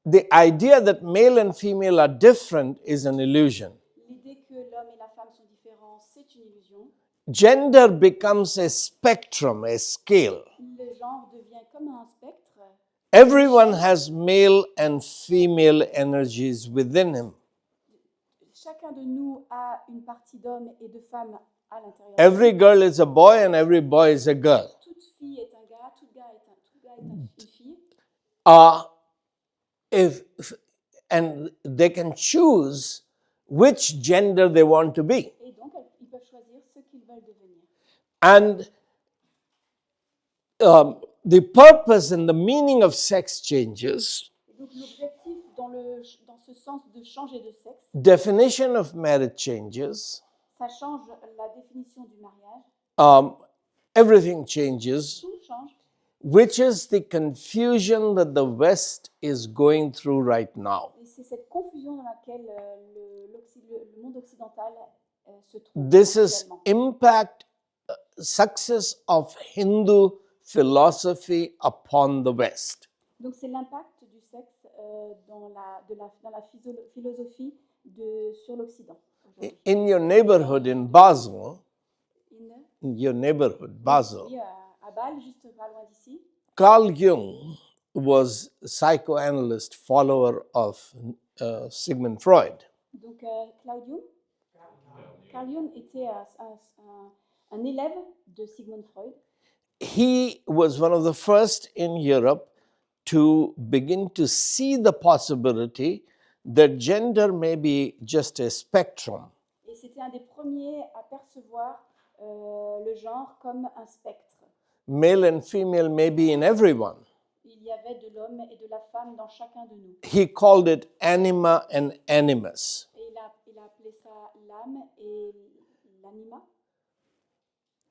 The idea that male and female are different is an illusion. L'idée que l'homme et la femme sont différents, c'est une illusion. Gender becomes a spectrum, a scale. Le genre devient comme un spectre. Everyone has male and female energies within him. Chacun de nous a une partie d'homme et de femme à l'intérieur. Every girl is a boy and every boy is a girl. Toute fille est un gars, tout gars est une fille. And they can choose which gender they want to be. Et donc, ils peuvent choisir ce qu'ils veulent devenir. And the purpose and the meaning of sex changes. Et donc, l'objectif dans ce sens de changer de sexe, Definition of marriage changes. ça change la définition du mariage. Everything changes, Tout change. which is the confusion that the West is going through right now. Et c'est cette confusion dans laquelle le monde occidental se trouve. This is actuellement. impact, success of Hindu philosophy upon the West. Donc c'est l'impact du sexe dans la philosophie sur l'Occident aujourd'hui. In your neighborhood in Basel, in your neighborhood, Basel, Oui, à Bâle, juste pas loin d'ici, Carl Jung was a psychoanalyst, follower of Sigmund Freud. donc Carl Jung était un élève de Sigmund Freud. He was one of the first in Europe to begin to see the possibility that gender may be just a spectrum. Et c'était un des premiers à percevoir le genre comme un spectre. Male and female may be in everyone. Il y avait de l'homme et de la femme dans chacun de nous. He called it anima and animus. Et il a appelé ça l'âme et l'anima.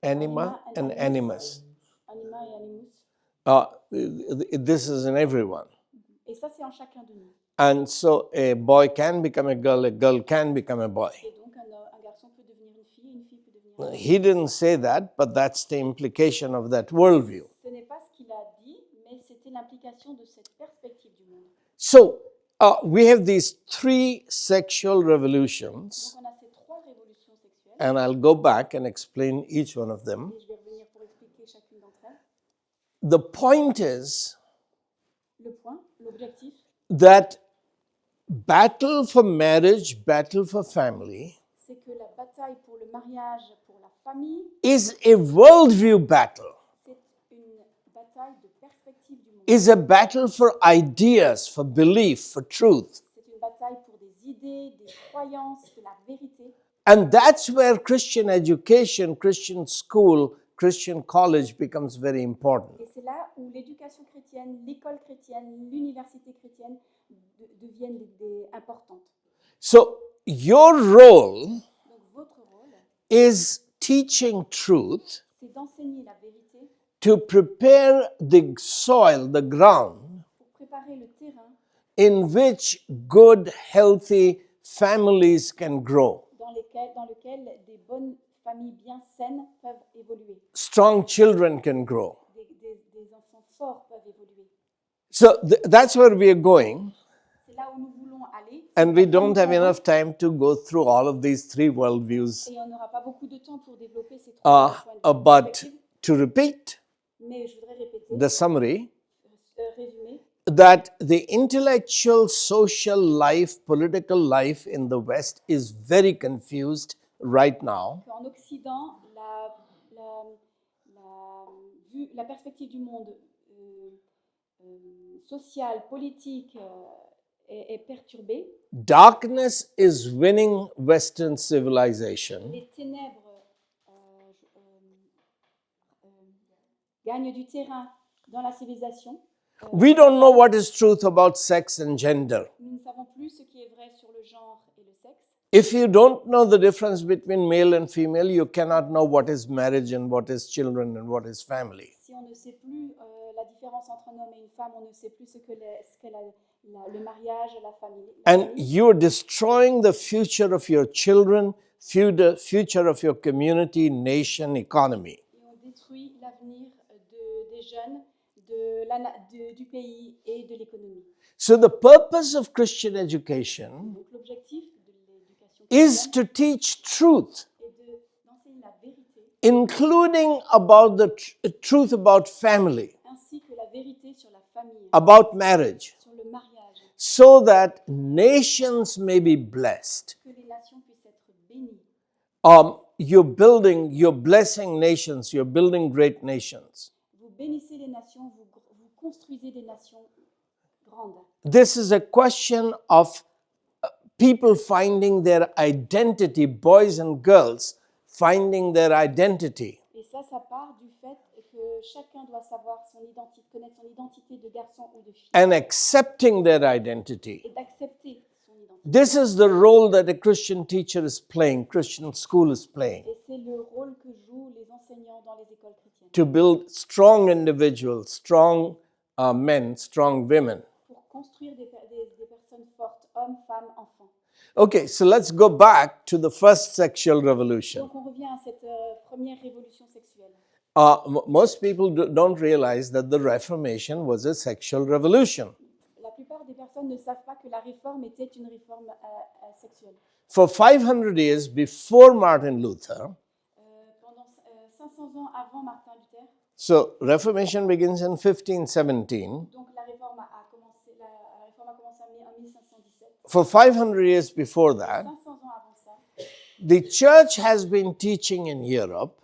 Anima and animus. Anima et animus. This is in everyone. Et ça, c'est en chacun de nous. And so a boy can become a girl can become a boy. Et donc, un garçon peut devenir une fille peut devenir un garçon. He didn't say that, but that's the implication of that worldview. Ce n'est pas ce qu'il a dit, mais c'était l'implication de cette perspective du monde. So we have these three sexual revolutions, Donc, on a ces trois révolutions sexuelles. and I'll go back and explain each one of them. Et je vais revenir pour expliquer chacune d'entre elles. The point is Le point, l'objectif, that battle for marriage, battle for family, c'est que la bataille pour le mariage, pour la famille, is a worldview battle, c'est une bataille de perspective du monde. is a battle for ideas, for belief, for truth. C'est une bataille pour des idées, des croyances, de la vérité. And that's where Christian education, Christian school, Christian college becomes very important. Et c'est là où l'éducation chrétienne, l'école chrétienne, l'université chrétienne deviennent importantes. So your role Donc votre rôle, is teaching truth c'est d'enseigner la vérité to prepare the soil, the ground, pour préparer le terrain in which good, healthy families can grow. dans lequel des bonnes familles bien saines peuvent évoluer. Strong children can grow. Des enfants forts peuvent évoluer. So that's where we are going, C'est là où nous voulons aller. and we don't have enough time to go through all of these three worldviews. Et on n'aura pas beaucoup de temps pour développer ces trois points de But perspective. to repeat Mais je voudrais répéter, the summary, résumer, that the intellectual, social life, political life in the West is very confused right now. qu'en Occident, la perspective du monde social, politique est perturbée. Darkness is winning Western civilization, Les ténèbres gagnent du terrain dans la civilisation. we don't know what is truth about sex and gender. Nous ne savons plus ce qui est vrai sur le genre et le sexe. If you don't know the difference between male and female, you cannot know what is marriage and what is children and what is family. Si on ne sait plus la différence entre un homme et une femme, on ne sait plus ce qu'est le mariage, la famille. And you're destroying the future of your children, future of your community, nation, economy. Et on détruit l'avenir des jeunes, du pays et de l'économie. So the purpose of Christian education Donc l'objectif de l'éducation is chrétienne to teach truth, est d'enseigner la vérité, including about the truth about family, ainsi que la vérité sur la famille, about marriage, sur le mariage, so that nations may be blessed. que les nations puissent être bénies. You're blessing nations, you're building great nations. Vous bénissez les nations, vous construisez des nations grandes. This is a question of people finding their identity, boys and girls finding their identity. Et ça part du fait que chacun doit savoir connaître son identité de garçon ou de fille And accepting their identity. et d'accepter son identité. This is the role that a Christian teacher is playing, Christian school is playing, Et c'est le rôle que jouent les enseignants dans les écoles chrétiennes to build strong individuals, strong men, strong women. pour construire des personnes fortes, hommes, femmes, enfants. Okay, so let's go back to the first sexual revolution. Donc on revient à cette première révolution sexuelle. Most people don't realize that the Reformation was a sexual revolution. La plupart des personnes ne savent pas que la réforme était une réforme sexuelle. For 500 years before Martin Luther, Pendant 500 ans avant Martin Luther, so Reformation begins in 1517. donc la réforme a commencé en 1517. For 500 years before that, 500 ans avant ça, the church has been teaching in Europe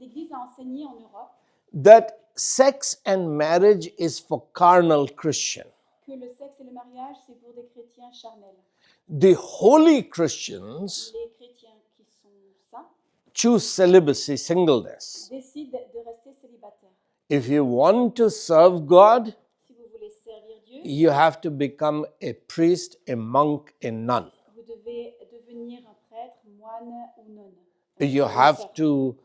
l'Église a enseigné en Europe that sex and marriage is for carnal Christian. que le sexe et le mariage, c'est pour des chrétiens charnels. The holy Christians Les chrétiens qui sont saints choose celibacy, singleness. décident de rester célibataires. If you want to serve God, Si vous voulez servir Dieu, you have to become a priest, a monk, a nun. vous devez devenir un prêtre, moine ou nonne. You have to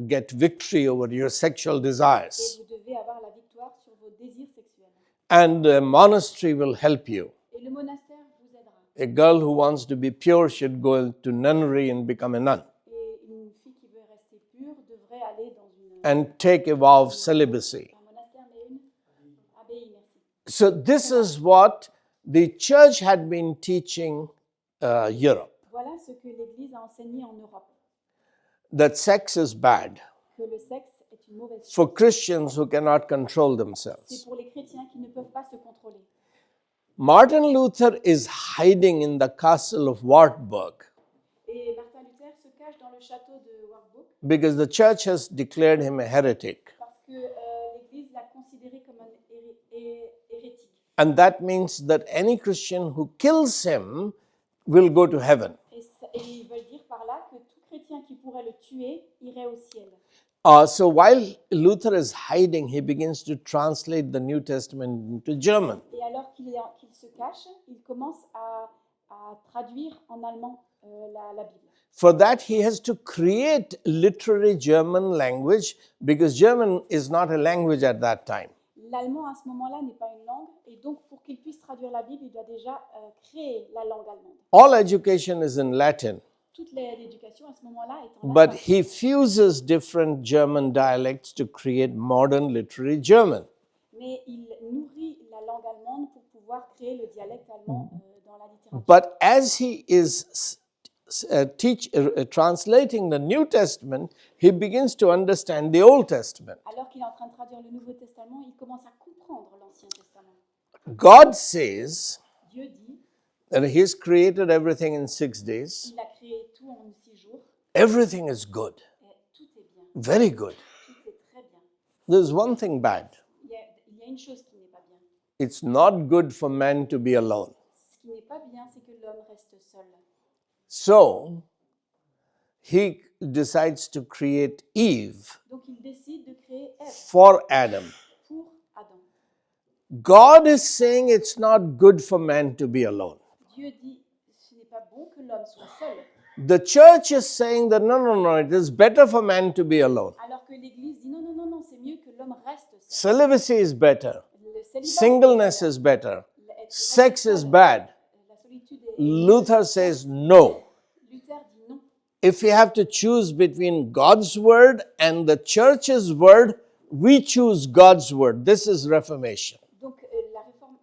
get victory over your sexual Et desires. vous devez avoir la victoire sur vos désirs sexuels. And the monastery will help you. Et le monastère vous aidera. A girl who wants to be pure should go to nunnery and become a nun Et une fille qui veut rester pure devrait aller dans and take a vow of celibacy. un monastère, mais une abbaye, merci. So this is what the church had been teaching Europe, Voilà ce que l'Église a enseigné en Europe, that sex is bad que le sexe est une mauvaise chose. for Christians who cannot control C'est themselves. pour les chrétiens qui ne peuvent pas se contrôler. Martin Luther is hiding in the castle of Wartburg Et Martin Luther se cache dans le château de Wartburg because the church has declared him a heretic. parce que l'Église l'a considéré comme un hérétique. And that means that any Christian who kills him will go to heaven. Et ils veulent dire par là que tout chrétien qui pourrait le tuer irait au ciel. So while Luther is hiding, he begins to translate the New Testament into German. Et alors qu'il se cache, il commence à traduire en allemand la Bible. For that, he has to create literary German language because German is not a language at that time. L'allemand à ce moment-là n'est pas une langue, et donc pour qu'il puisse traduire la Bible, il doit déjà créer la langue allemande. All education is in Latin, Toute l'éducation à ce moment-là est en but latin. he fuses different German dialects to create modern literary German. Mais il nourrit la langue allemande pour pouvoir créer le dialecte allemand dans la littérature. But as he is translating the New Testament, he begins to understand the Old Testament. Alors qu'il est en train de traduire le Nouveau Testament, il commence à comprendre l'Ancien Testament. God says Dieu dit, that he has created everything in 6 days. il a créé tout en 6 jours, Everything is good, et tout est bien, very good. tout est très bien. There's one thing bad. Il y a une chose qui n'est pas bien. It's not good for man to be alone. Ce qui n'est pas bien, c'est que l'homme reste seul. So he decides to create Eve Donc il décide de créer Ève for Adam. pour Adam. God is saying it's not good for man to be alone. Dieu dit, ce n'est pas bon que l'homme soit seul. The church is saying that no, it is better for man to be alone. Alors que l'Église dit non, c'est mieux que l'homme reste seul. Celibacy is better. Le célibat, Singleness is better. être Sex seul, is bad. la solitude est... Luther says no. Luther dit non. If we have to choose between God's word and the church's word, we choose God's word. This is Reformation. Donc la réforme,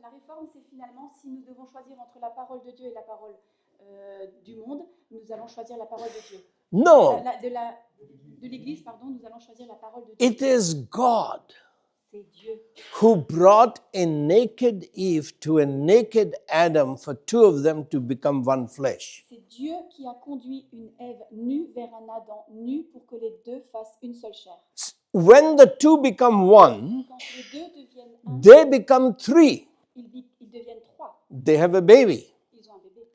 c'est finalement si nous devons choisir entre la parole de Dieu et la parole du monde, nous allons choisir la parole de Dieu. No, De l'Église, pardon, nous allons choisir la parole de Dieu. it is God C'est Dieu who brought a naked Eve to a naked Adam for two of them to become one flesh. C'est Dieu qui a conduit une Ève nue vers un Adam nu pour que les deux fassent une seule chair. When the two become one, Quand les deux deviennent un, they become three. ils deviennent trois. They have a baby. Ils ont un bébé.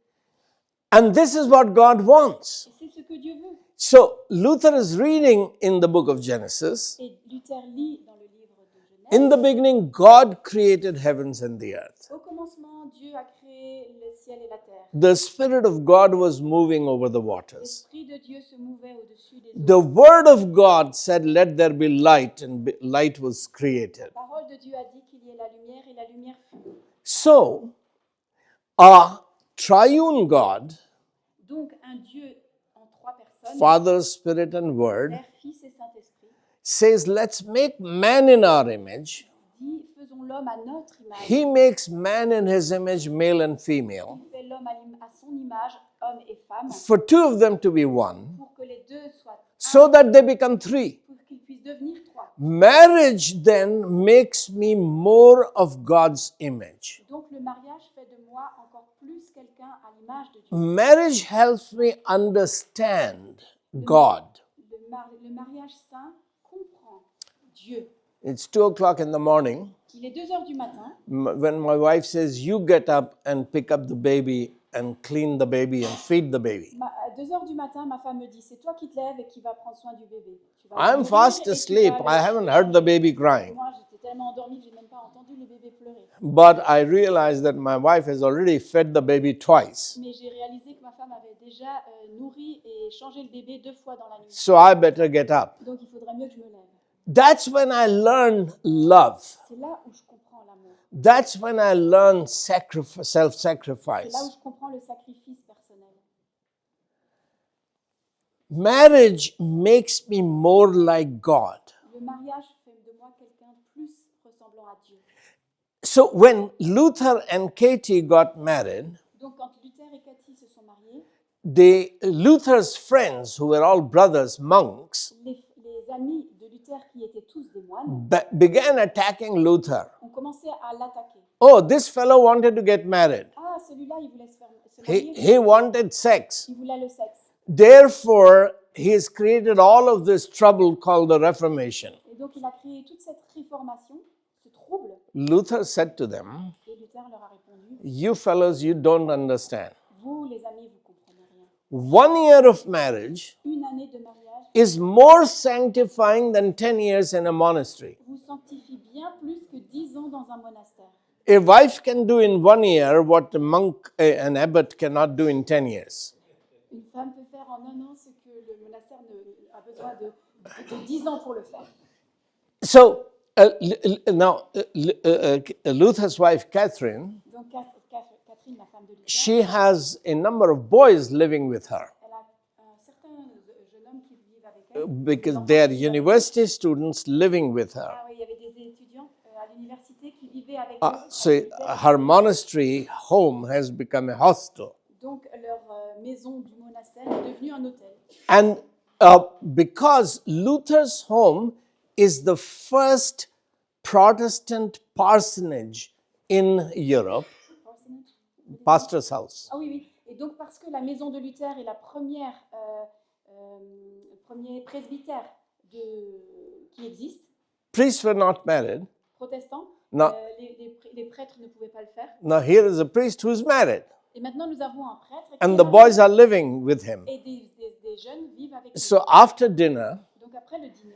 And this is what God wants. Et c'est ce que Dieu veut. So Luther is reading in the book of Genesis. Et Luther lit dans le livre de Genèse. In the beginning, God created heavens and the earth. Au commencement, Dieu a créé le ciel et la terre. The Spirit of God was moving over the waters. L'Esprit de Dieu se mouvait au-dessus des eaux. The Word of God said, "Let there be light," and light was created. La parole de Dieu a dit qu'il y ait la lumière et la lumière fut. So, a triune God, Donc un Dieu en trois personnes, Father, Spirit, and Word, Père, Fils et Saint-Esprit, says, let's make man in our image. dit faisons l'homme à notre image. He makes man in his image, male and female, Il fait l'homme à son image, homme et femme, for two of them to be one, pour que les deux soient so that they become three. pour qu'ils puissent devenir trois. Marriage then makes me more of God's image. Donc le mariage fait de moi encore plus quelqu'un à l'image de Dieu. Marriage helps me understand God. Le mariage saint comprend Dieu. It's 2:00 in the morning. Il est 2 heures du matin. When my wife says, you get up and pick up the baby and clean the baby and feed the baby. À 2 heures du matin, ma femme me dit, c'est toi qui te lèves et qui vas prendre soin du bébé. Tu vas I'm nourrir fast et tu asleep. vas I haven't heard the baby crying. Moi, j'étais tellement endormie que je n'ai même pas entendu le bébé pleurer. But I realized that my wife has already fed the baby twice. Mais j'ai réalisé que ma femme avait déjà nourri et changé le bébé 2 fois dans la nuit. So I better get up. Donc il faudrait mieux que je me lève. That's when I learn love. C'est là où je comprends l'amour. That's when I learn C'est self-sacrifice. là où je comprends le sacrifice personnel. Marriage makes me more like God. Le mariage fait de moi quelqu'un plus ressemblant à Dieu. So when Luther and Katie got married, Donc quand Luther et Cathy se sont mariés, Luther's friends, who were all brothers, monks, les amis de Luther qui étaient tous des moines began attacking Luther. ont commencé à l'attaquer. Oh, this fellow wanted to get married. Ah, celui-là, il voulait se marier. He wanted sex. Il voulait le sexe. Therefore, he has created all of this trouble called the Reformation. Et donc il a créé toute cette réformation, ce trouble. Luther said to them, Et Luther leur a répondu, you fellows, you don't understand. vous les amis, vous comprenez rien. 1 year of marriage Une année de mariage is more sanctifying than 10 years in a monastery. vous sanctifie bien plus que 10 ans dans un monastère. A wife can do in 1 year what a monk, an abbot cannot do in 10 years. Une femme peut faire en 1 an ce que le monastère a besoin de 10 ans pour le faire. So now, Luther's wife, Catherine, Donc Catherine, la femme de Luther, she has a number of boys living with her elle a un certain jeune homme qui vit avec elle. because they are university students living with her. Ah oui, il y avait des étudiants à l'université qui vivaient avec So her monastery home has become a hostel. Donc leur maison du monastère est devenue un hôtel. And because Luther's home is the first Protestant parsonage in Europe, pastor's house. Ah oui, oui. Et donc parce que la maison de Luther est la première, premier presbytère qui existe, Priests were not married. protestant, No. les prêtres ne pouvaient pas le faire. Now here is a priest who's married, Et maintenant nous avons un prêtre qui and est the marié, boys are living with him. et des jeunes vivent avec lui. So after dinner, Donc après le dîner,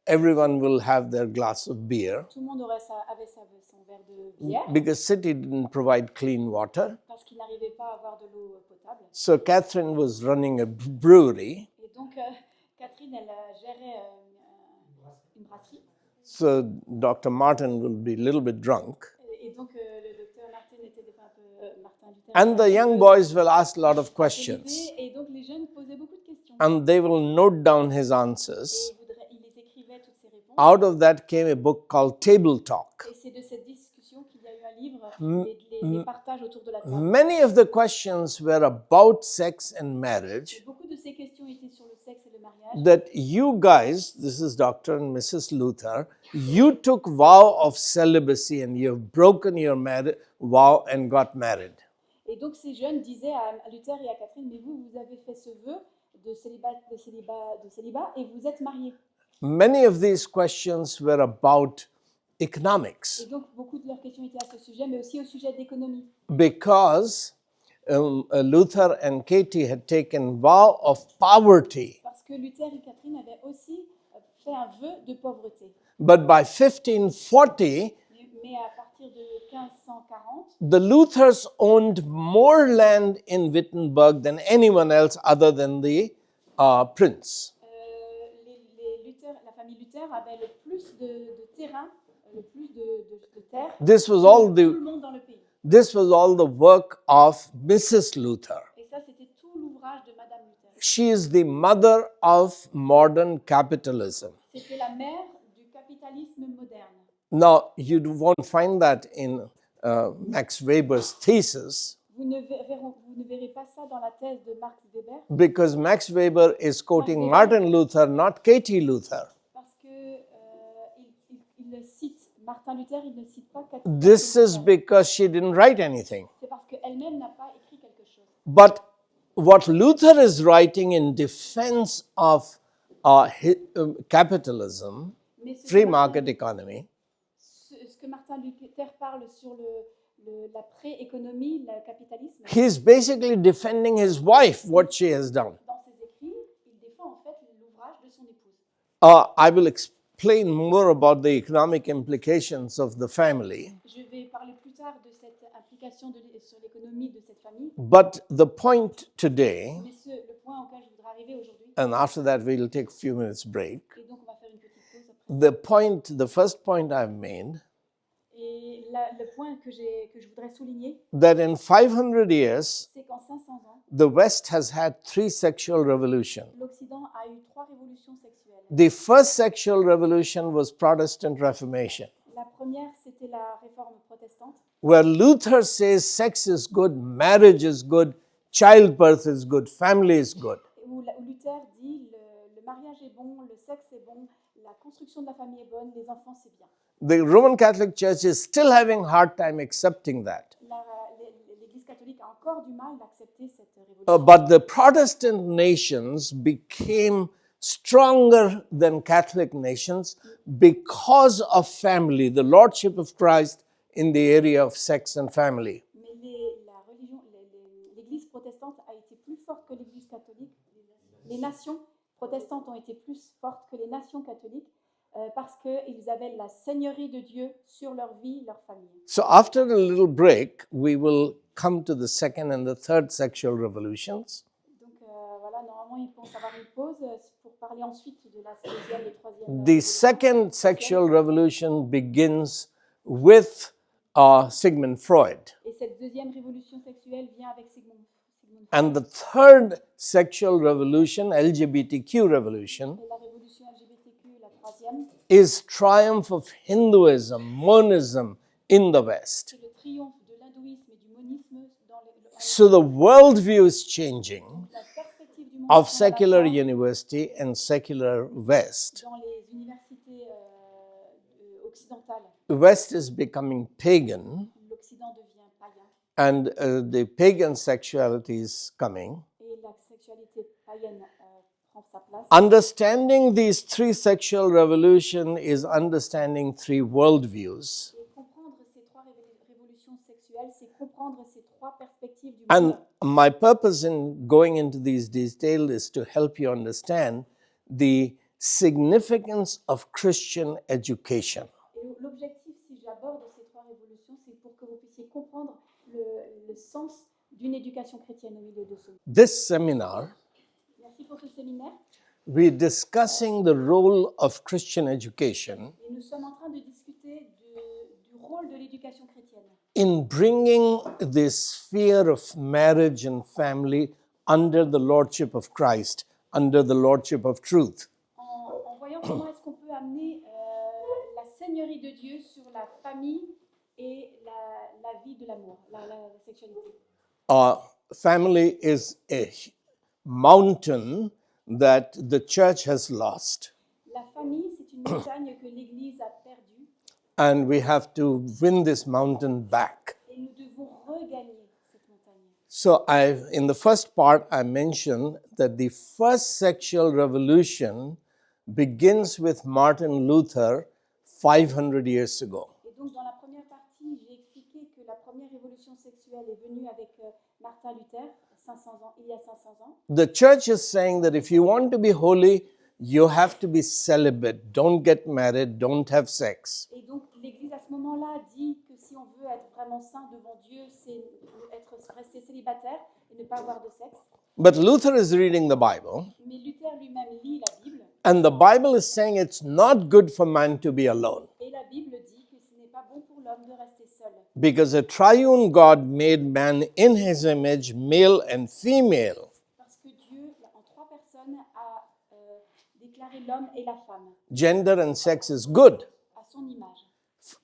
everyone will have their glass of beer tout le monde avait son verre de bière because city didn't provide clean water. parce qu'il n'arrivait pas à avoir de l'eau potable. So Catherine was running a brewery. Et donc Catherine, elle gérait une brasserie. So Dr. Martin will be a little bit drunk. Et donc le docteur Martin était des fois un peu Martin Luther. And the young boys will ask a lot of questions. Et donc les jeunes posaient beaucoup de questions. And they will note down his answers. Et ils les écrivaient toutes ces réponses. Out of that came a book called Table Talk. Et c'est de cette discussion qu'il y a eu un livre, les partages autour de la table. Many of the questions were about sex and marriage. Et beaucoup de ces questions étaient sur le sexe et le mariage. That you guys, this is Dr. and Mrs. Luther, you took vow of celibacy and you have broken your vow and got married. Et donc ces jeunes disaient à Luther et à Catherine, mais vous avez fait ce vœu de célibat et vous êtes mariés. Many of these questions were about economics. Et donc beaucoup de leurs questions étaient à ce sujet, mais aussi au sujet de l'économie. Because Luther and Katie had taken vow of poverty. Parce que Luther et Catherine avaient aussi fait un vœu de pauvreté. But by 1540, Mais à partir de 1540, the Luthers owned more land in Wittenberg than anyone else other than the prince. La famille Luther avait le plus de terrain, le plus de terre This was que all tout le monde dans le pays. This was all the work of Mrs. Luther. Et ça, c'était tout l'ouvrage de Madame Luther. she is the mother of modern capitalism. C'était la mère du capitalisme moderne. Now, you won't find that in Max Weber's thesis, Vous ne verrez pas ça dans la thèse de Max Weber, because Max Weber is quoting Martin Luther, not Katie Luther. parce que il cite Martin Luther, il ne cite pas Cathy This is Luther. because she didn't write anything. C'est parce qu'elle-même n'a pas écrit quelque chose. But what Luther is writing in defense of capitalism, Mais ce free que market economy, ce que Martin Luther parle sur la pré-économie, le capitalisme, he's basically defending his wife, what she has done. dans ses écrits, il défend en fait l'ouvrage de son épouse. I will explain more about the economic implications of the family. Je vais parler plus tard de cette implication sur l'économie de cette famille. But the point today, Mais le point auquel je voudrais arriver aujourd'hui, and after that we'll take a few minutes break. et donc on va faire une petite pause après. The first point I've made, Et le point que je voudrais souligner, that in 500 years, c'est qu'en 500 ans, the West has had 3 sexual revolutions. l'Occident a eu 3 révolutions sexuelles. The first sexual revolution was Protestant Reformation, La première, c'était la réforme protestante, where Luther says sex is good, marriage is good, childbirth is good, family is good. où Luther dit le mariage est bon, le sexe est bon, la construction de la famille est bonne, les enfants c'est bien. The Roman Catholic Church is still having a hard time accepting that. L'Église catholique a encore du mal d'accepter cette révolution. But the Protestant nations became stronger than Catholic nations because of family, the lordship of Christ in the area of sex and family. Mais l'Église protestante a été plus forte que l'Église catholique. Les nations protestantes ont été plus fortes que les nations catholiques parce qu'ils avaient la seigneurie de Dieu sur leur vie, leur famille. So after a little break, we will come to the second and the third sexual revolutions. Donc voilà, normalement il faut avoir une pause pour parler ensuite de la deuxième et troisième. The second sexual revolution begins with Sigmund Freud. Et cette deuxième révolution sexuelle vient avec Sigmund Freud. And the third sexual revolution, LGBTQ revolution, Et la révolution LGBTQ, la troisième, is triumph of Hinduism, monism in the West. c'est le triomphe de l'hindouisme et du monisme dans So the worldview is changing la perspective du monde of change à la secular fois university and secular West. dans les universités occidentales. The West is becoming pagan, L'Occident devient païen and the pagan sexuality is coming. et la sexualité païenne prend sa place. Understanding these 3 sexual revolutions is understanding 3 worldviews. Et comprendre ces 3 révolutions sexuelles, c'est comprendre ces 3 perspectives du And monde. my purpose in going into these details is to help you understand the significance of Christian education. Et l'objectif, si j'aborde ces 3 révolutions, c'est pour que vous puissiez comprendre le sens d'une éducation chrétienne au milieu de ce. This seminar, Merci pour ce séminaire. we're discussing the role of Christian education Et nous sommes en train de discuter du rôle de l'éducation chrétienne in bringing the sphere of marriage and family under the lordship of Christ, under the lordship of truth. en voyant comment est-ce qu'on peut amener la seigneurie de Dieu sur la famille et la vie de l'amour, la sexualité. Family is a mountain that the church has lost, La famille, c'est une montagne que l'Église a perdue and we have to win this mountain back. et nous devons regagner cette montagne. So in the first part, I mentioned that the first sexual revolution begins with Martin Luther 500 years ago. Et donc, dans la première partie, j'ai expliqué que la première révolution sexuelle est venue avec Martin Luther, 500 ans, il y a 500 ans. The church is saying that if you want to be holy, you have to be celibate. Don't get married, don't have sex. Et donc, l'Église à ce moment-là dit que si on veut être vraiment saint devant Dieu, c'est rester célibataire et ne pas avoir de sexe. But Luther is reading the Bible, Mais Luther lui-même lit la Bible, and the Bible is saying it's not good for man to be alone, et la Bible dit que ce n'est pas bon pour l'homme de rester seul. because a triune God made man in his image, male and female. Parce que Dieu, en 3 créé l'homme et la femme Gender and sex is good. à son image.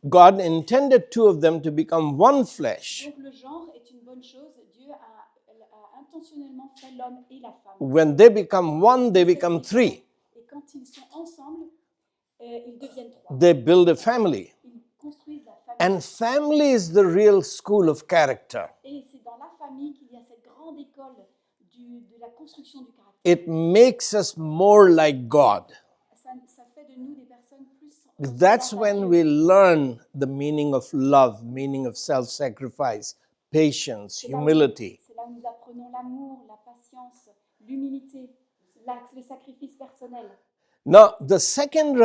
God intended two of them to become one flesh. Donc le genre est une bonne chose. Dieu a intentionnellement fait l'homme et la femme. When they become one, they become three. Et quand ils sont ensemble, ils deviennent trois. They build a family. Ils construisent la famille. And family is the real school of character. Et c'est dans la famille qu'il y a cette grande école de la construction du caractère. It makes us more like God. Ça fait de nous des personnes plus. That's when we learn the meaning of love, meaning of self-sacrifice, patience, humility. C'est là où nous apprenons l'amour, la patience, l'humilité, le sacrifice personnel. Now, the second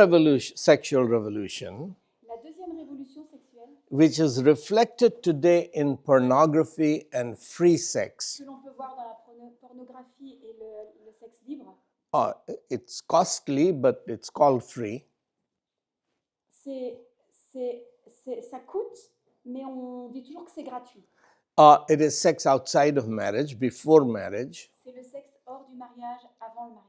sexual revolution, La deuxième révolution sexuelle, which is reflected today in pornography and free sex, que l'on peut voir dans la pornographie et le sexe libre, it's costly, but it's called free. ça coûte, mais on dit toujours que c'est gratuit. It is sex outside of marriage, before marriage. C'est le sexe hors du mariage, avant le mariage.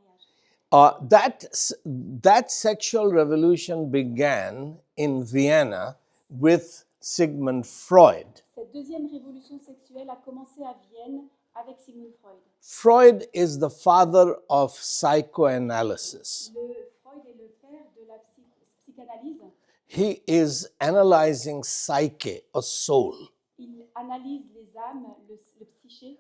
That sexual revolution began in Vienna with Sigmund Freud. Cette deuxième révolution sexuelle a commencé à Vienne avec Sigmund Freud. Freud is the father of psychoanalysis. Freud est le père de la psychanalyse. He is analyzing psyche, a soul. Il analyse les âmes, le psyché.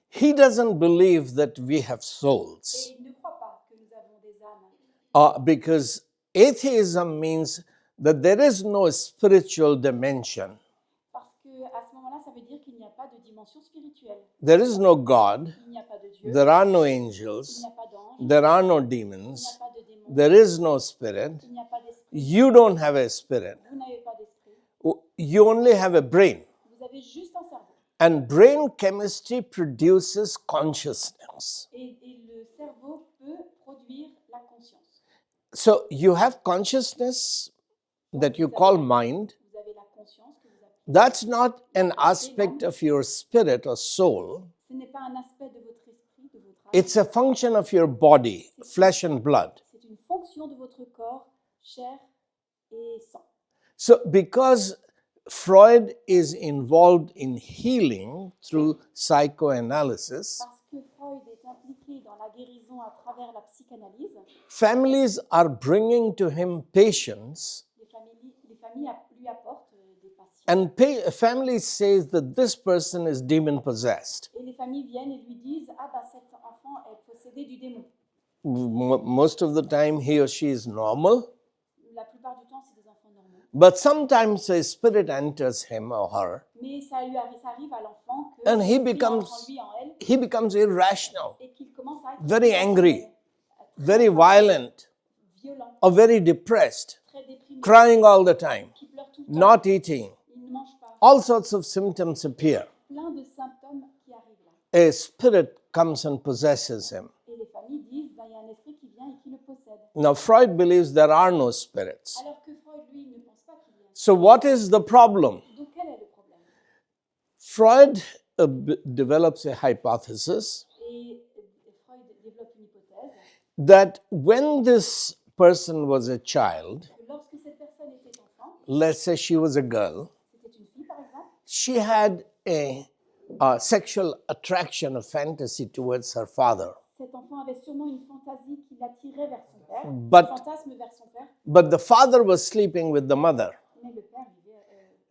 He doesn't believe that we have souls. Et il ne croit pas que nous avons des âmes. Because atheism means that there is no spiritual dimension. Parce que à ce moment-là, ça veut dire qu'il n'y a pas de dimension spirituelle. There is no God. Il n'y a pas de Dieu. There are no Il angels. n'y a pas d'anges. There are no Il n'y demons. a pas de démons. There is no spirit. Il n'y a pas d'esprit. You don't have a spirit. Vous n'avez pas d'esprit. You only have a brain. Vous avez juste un cerveau. And brain chemistry produces consciousness. Et le cerveau peut produire la conscience. So you have consciousness that you call mind. Vous avez la conscience que vous appelez. That's not an aspect of your spirit or soul. Ce n'est pas un aspect de votre esprit, de votre âme. It's a function of your body, flesh and blood. C'est une fonction de votre corps, chair et sang. So because Freud is involved in healing through psychoanalysis, Parce que Freud est impliqué dans la guérison à travers la psychanalyse, families are bringing to him patients, les familles lui apportent des patients. and families says that this person is demon possessed. Et les familles viennent et lui disent « Ah bah cet enfant est possédé du démon ». Most of the time he or she is normal, La plupart du temps, c'est des enfants normaux. but sometimes a spirit enters him or her, Mais ça arrive à l'enfant que and l'esprit entre en lui, en elle, he becomes irrational, et qu'il commence à être very angry, très very violent, violent, or very depressed, très déprimé, crying all the time, qui pleure tout le temps, not eating. il ne mange pas. All sorts of symptoms appear. Plein de symptômes qui arrivent là. A spirit comes and possesses him. Et les familles disent ben, il y a un esprit qui vient et qui le possède. Now, Freud believes there are no spirits. Alors que Freud, lui, ne pense pas qu'il y a un esprit. So, what is the problem? Donc quel est le problème? Freud develops a hypothesis Et Freud développe une hypothèse that when this person was a child, que lorsque cette personne était enfant, let's say she was a girl, c'était une fille par exemple, she had a sexual attraction, a fantasy towards her father. cet enfant avait sûrement une fantaisie qui l'attirait vers son père, But- un fantasme vers son père, But the father was sleeping with the mother. mais le père vivait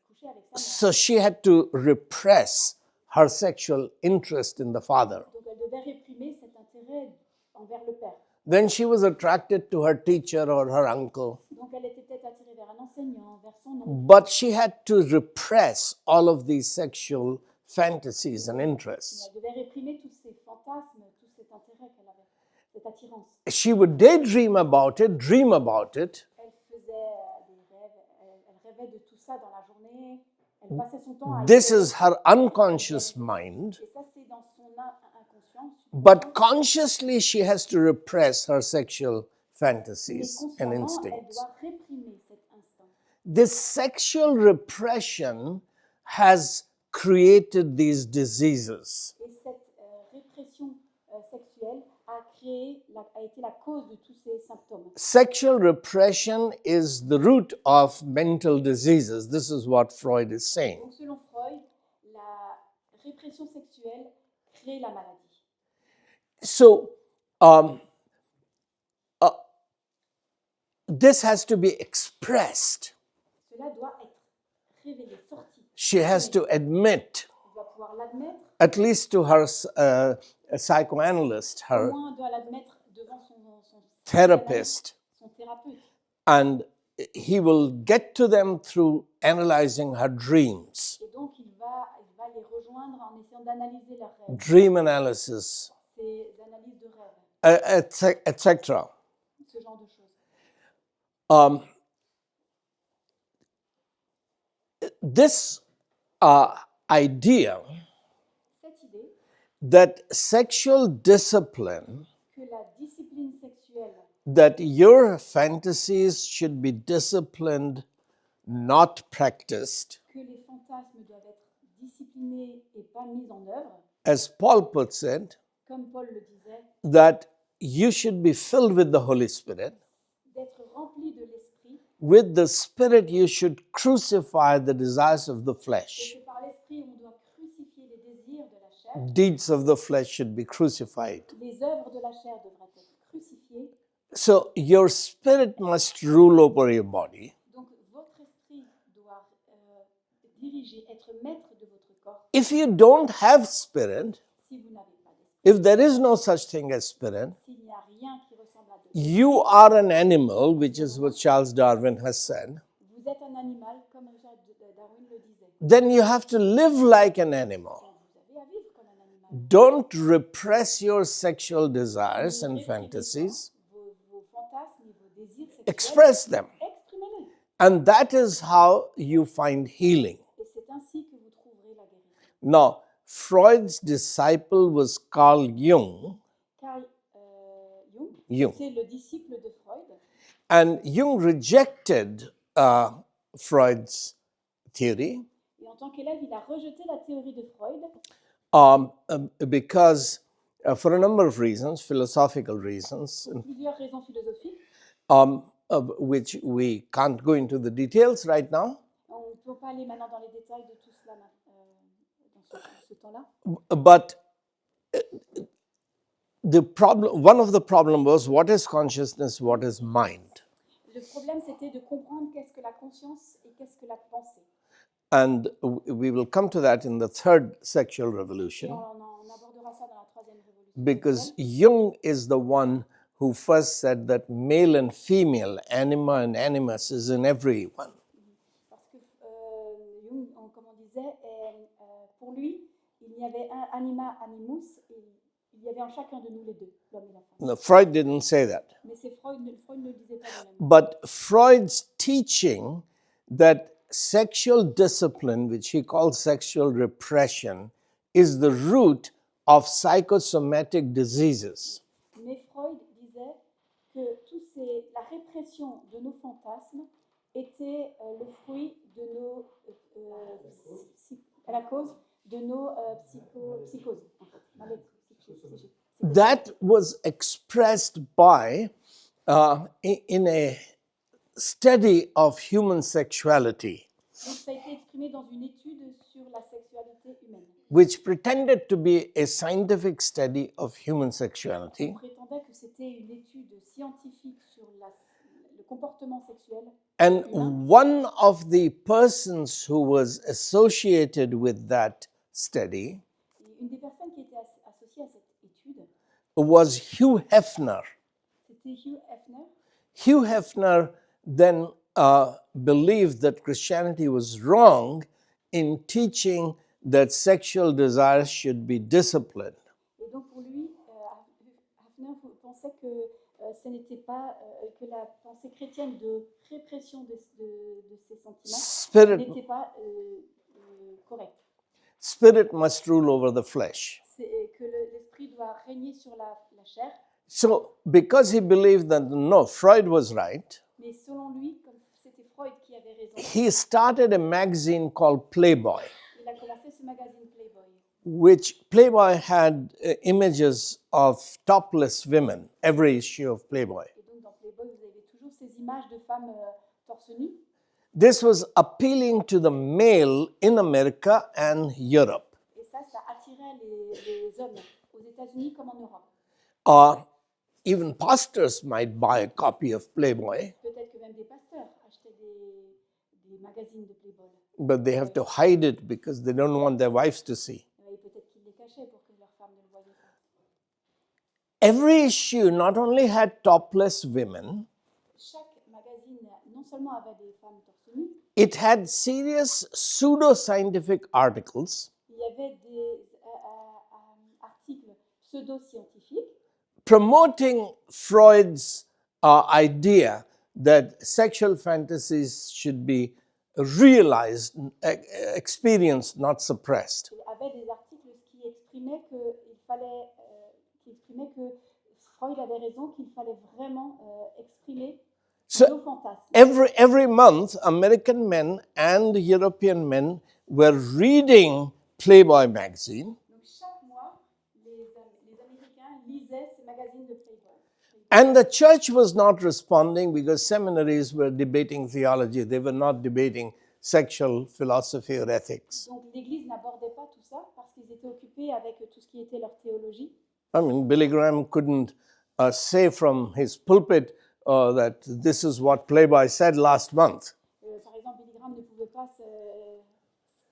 couché avec sa mère. So she had to repress her sexual interest in the father. Donc elle devait réprimer cet intérêt envers le père. Then she was attracted to her teacher or her uncle. Donc elle était peut-être attirée vers un enseignant, vers son oncle. But she had to repress all of these sexual fantasies and Mais interests. elle devait réprimer tous ces fantasmes, tout cet intérêt qu'elle avait, cette attirance. She would daydream about it, dream about it, Elle faisait des rêves, elle rêvait de tout ça dans la journée. Elle passait son temps à this y is her unconscious mind. Et ça, c'est dans son inconscient. But consciously, she has to repress her sexual Mais fantasies and consciemment, elle instincts. doit réprimer cet instinct. This sexual repression has created these diseases. Et cette répression sexuelle a créé a été la cause de tous ces symptômes. Sexual repression is the root of mental diseases. This is what Freud is saying. Donc selon Freud, la répression sexuelle crée la maladie. So, this has to be expressed. Cela doit être révélé, sorti. She has to admit, Elle doit pouvoir l'admettre. at least to her psychoanalyst, Au her moins, elle doit l'admettre devant son therapist, son thérapeute. and he will get to them through analyzing her dreams. Et donc, il va les rejoindre en essayant d'analyser leurs rêves. Dream analysis, Ces analyses de rêves, etc. ce genre de choses. This idea Cette idée that sexual discipline, que la discipline sexuelle, that your fantasies should be disciplined, not practiced, que les fantasmes doivent être disciplinés et pas mis en œuvre, as Paul puts it, comme Paul le disait, that you should be filled with the Holy Spirit. d'être rempli de l'esprit, With the Spirit, you should crucify the desires of the et flesh. que par l'esprit, on doit crucifier les désirs de la chair. Deeds of the flesh should be crucified. Les œuvres de la chair devraient être crucifiées. So your spirit must rule over your body. Donc, votre esprit doit diriger, être maître de votre corps. If you don't have spirit, Si vous n'avez pas d'esprit, if there is no such thing as spirit, s'il n'y a rien qui ressemble à de you are an animal, which is what Charles Darwin has said. vous êtes un animal, comme Richard Darwin le disait. Then you have to live like an animal. Donc, vous avez à vivre comme un animal. Don't repress your sexual desires and Ne réprimez fantasies. pas vos fantasmes et vos désirs sexuels. Express them. Exprimez-les. And that is how you find healing. Et c'est ainsi que vous trouverez la guérison. Now, Freud's disciple was Carl Jung. Carl Jung. c'est le disciple de Freud. And Jung rejected Freud's theory Et en tant qu'élève, il a rejeté la théorie de Freud because, for a number of reasons, philosophical reasons, pour plusieurs raisons philosophiques. which we can't go into the details right now. On ne peut pas aller maintenant dans les détails de tout cela dans ce temps-là. But one of the problems was, what is consciousness, what is mind? Le problème, c'était de comprendre qu'est-ce que la conscience et qu'est-ce que la pensée. And we will come to that in the third sexual revolution, On abordera ça dans la troisième révolution. because Jung is the one who first said that male and female, anima and animus, is in everyone. Parce que Jung, comme on disait, pour lui, il y avait un anima, animus, et il y avait en chacun de nous les deux, l'homme et la femme. No, Freud didn't say that. Mais c'est Freud ne le disait pas de la même. But Freud's teaching that sexual discipline, which he calls sexual repression, is the root of psychosomatic diseases. Mais Freud disait que la répression de nos fantasmes était le fruit de nos à la cause de nos psychoses. En fait, psychoses. That was expressed by, in a study of human sexuality, Donc ça a été exprimé dans une étude sur la sexualité humaine. which pretended to be a scientific study of human sexuality. On prétendait que c'était une étude scientifique sur le comportement sexuel. And one of the persons who was associated with that study Et une des personnes qui était associée à cette étude, was Hugh Hefner. c'était Hugh Hefner. Hugh Hefner then believed that Christianity was wrong in teaching that sexual desires should be disciplined. Et donc pour lui, Hefner pensait que ce n'était pas que la pensée chrétienne de répression de ces sentiments n'était pas correcte. Spirit must rule over the flesh. C'est que l'esprit doit régner sur la chair. So, because he believed that no, Freud was right, Mais selon lui, comme c'était Freud qui avait raison, he started a magazine called Playboy. il a commencé ce magazine Playboy. which Playboy had images of topless women, every issue of Playboy. Et donc dans Playboy, vous avez toujours ces images de femmes torse nu. This was appealing to the male in America and Europe. Et ça attirait les hommes aux États-Unis comme en Europe. Even pastors might buy a copy of Playboy, Peut-être que même des pasteurs achetaient des magazines de Playboy. but they have to hide it because they don't want their wives to see. Et peut-être qu'ils les cachaient pour que leurs femmes ne le voyaient pas. Every issue not only had topless women, Chaque magazine non seulement avait des femmes torse nu, it had serious pseudo-scientific articles il y avait des articles pseudo-scientifiques promoting Freud's idea that sexual fantasies should be realized, experienced, not suppressed. Il y avait des articles qui exprimaient que Freud avait raison, qu'il fallait vraiment exprimer nos fantasmes. Every month, American men and European men were reading Playboy magazine. Donc chaque mois, les Américains lisaient ces magazines de Playboy. And the church was not responding because seminaries were debating theology. They were not debating sexual philosophy or ethics. Donc l'Église n'abordait pas tout ça parce qu'ils étaient occupés avec tout ce qui était leur théologie. I mean, Billy Graham couldn't say from his pulpit that this is what Playboy said last month. Par exemple, Billy Graham ne pouvait pas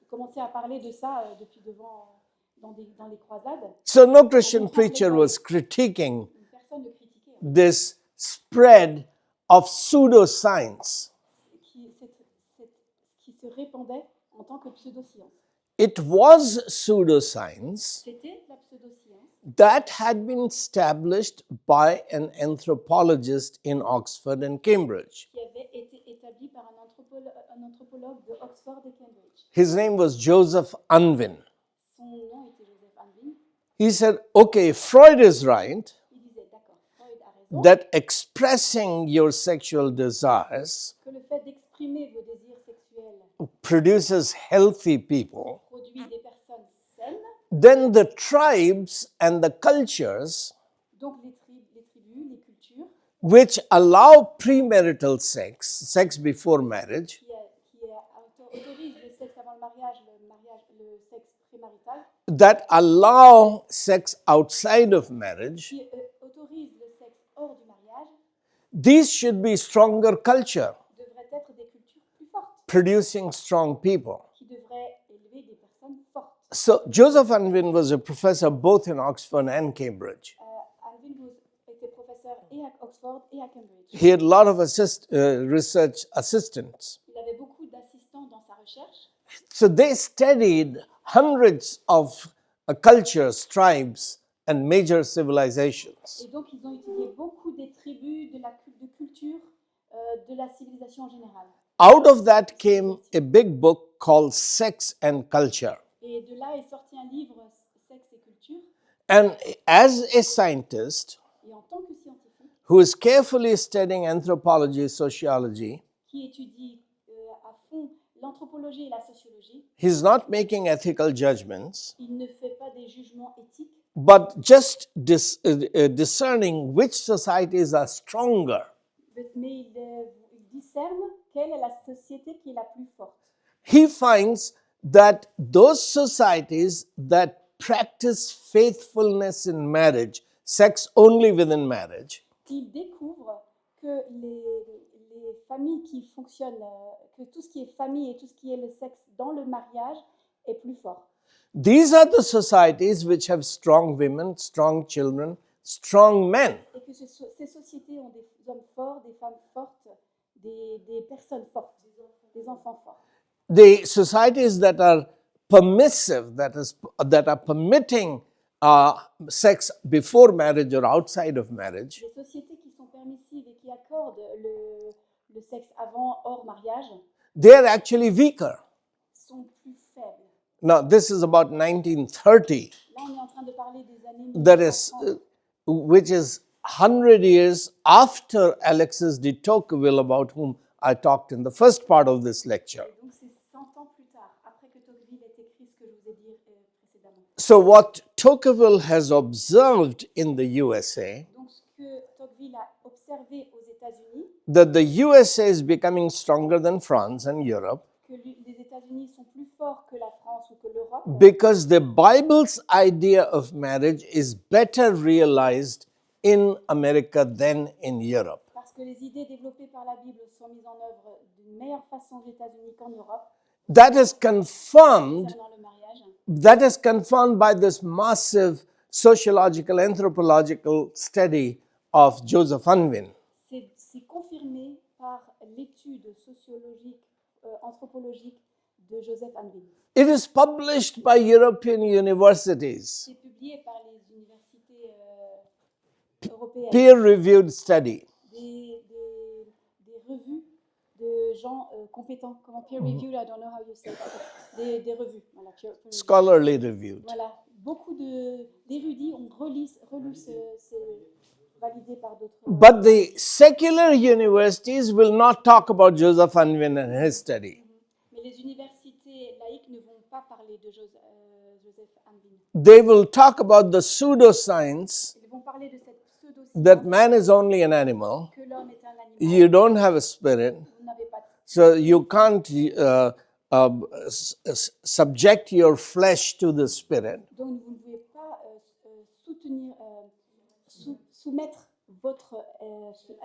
commencer à parler de ça depuis devant dans les croisades. So no Christian preacher was critiquing Personne ne critiquait this spread of pseudoscience. qui se répandait en tant que pseudoscience. It was pseudoscience C'était la pseudoscience that had been established by an anthropologist in Oxford and Cambridge. qui avait été établie par un anthropologue de Oxford et Cambridge. His name was Joseph Unwin. Son nom était Joseph Unwin. He said, okay, Freud is right Il disait, d'accord, Freud a raison, that expressing your sexual desires que le fait d'exprimer vos désirs sexuels produces healthy people. produit des personnes saines. Then the tribes and the cultures Donc les tribus, les cultures which allow premarital sex before marriage, qui autorisent le sexe avant le mariage, le sexe prémarital, that allow sex outside of marriage, qui autorisent le sexe hors du mariage, these should be stronger culture, devraient être des cultures plus fortes, producing strong people. qui devraient élever des personnes fortes. So Joseph Unwin was a professor both in Oxford and Cambridge. Unwin était professeur et à Oxford et à Cambridge. He had a lot of research assistants. Il avait beaucoup d'assistants dans sa recherche. So they studied hundreds of cultures, tribes, and major civilizations. Et donc ils ont étudié beaucoup des tribus, de culture, de la civilisation en général. Out of that came a big book called Sex and Culture. Et de là est sorti un livre, Sexe et culture. And as a scientist Et en tant que scientifique, who is carefully studying anthropology, sociology, qui étudie à fond l'anthropologie et la sociologie, he's not making ethical judgments, il ne fait pas des jugements éthiques, but just discerning which societies are stronger. mais il discerne quelle est la société qui est la plus forte. He finds that those societies that practice faithfulness in marriage, sex only within marriage, Il découvre que les familles qui fonctionnent, que tout ce qui est famille et tout ce qui est le sexe dans le mariage est plus fort. these are the societies which have strong women, strong children, strong men. Et que ces sociétés ont des hommes forts, des femmes fortes, des personnes fortes, des enfants forts. The societies that are permissive, that are permitting sex before marriage or outside of marriage, Les sociétés qui sont permissives et qui accordent le sexe avant, hors mariage, they are actually weaker. sont plus faibles. Now, this is about 1930, Là, on est en train de parler des années that is, 1930, which is 100 years after Alexis de Tocqueville, about whom I talked in the first part of this lecture. donc c'est 100 ans plus tard, après que Tocqueville ait écrit ce que je vous ai dit précédemment. So what Tocqueville has observed in the USA, Donc, ce que Tocqueville a observé aux États-Unis, that the USA is becoming stronger than France and Europe que les États-Unis sont plus forts que la France ou que l'Europe, because the Bible's idea of marriage is better realized in America than in Europe. parce que les idées développées par la Bible sont mises en œuvre d'une meilleure façon aux États-Unis qu'en Europe That is confirmed concernant le mariage. That is confirmed by this massive sociological, anthropological study of Joseph Unwin. C'est confirmé par l'étude sociologique, anthropologique de Joseph Anvil. It is published by European universities, C'est publié par les universités européennes, peer-reviewed study. des revues de gens compétents. Comment peer reviewed, I don't know how you say it. Des revues, voilà, peer reviewed. Scholarly reviewed. Voilà, beaucoup d'érudits ont relu validé par d'autres. But the secular universities will not talk about Joseph Unwin and his study. Mais les universités laïques ne vont pas parler de Joseph Anvil. They will talk about the pseudoscience Ils vont parler de cette pseudo-science that man is only an animal. que l'homme est un animal. You don't have a spirit. Vous n'avez pas de So you can't subject your flesh to the spirit. Donc, vous ne pouvez pas soumettre votre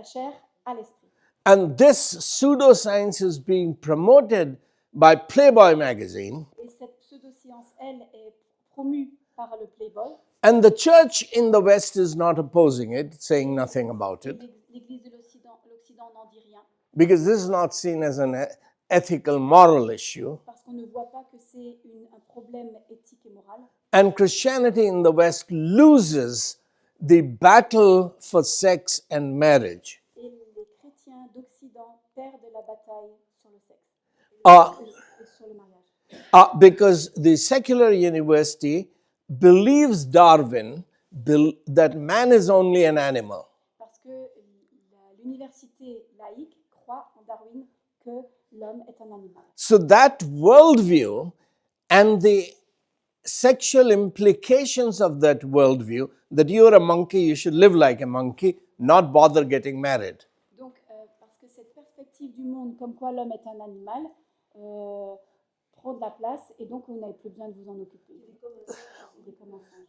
chair à l'esprit. And this pseudoscience is being promoted by Playboy magazine. Et cette pseudo-science, elle, est promue par le Playboy. And the church in the West is not opposing it, saying nothing about it, L'Église de l'Occident n'en dit rien. because this is not seen as an ethical, moral issue. Parce qu'on ne voit pas que c'est un problème éthique et moral. And Christianity in the West loses the battle for sex and marriage. Et les chrétiens d'Occident perdent la bataille sur le sexe et sur le mariage. Because the secular university believes Darwin that man is only an animal. Parce que l'université laïque croit en Darwin que l'homme est un animal. So that worldview and the sexual implications of that worldview, that you're a monkey, you should live like a monkey, not bother getting married. Donc, parce que cette perspective du monde comme quoi l'homme est un animal prend de la place et donc vous n'avez plus besoin de vous en occuper.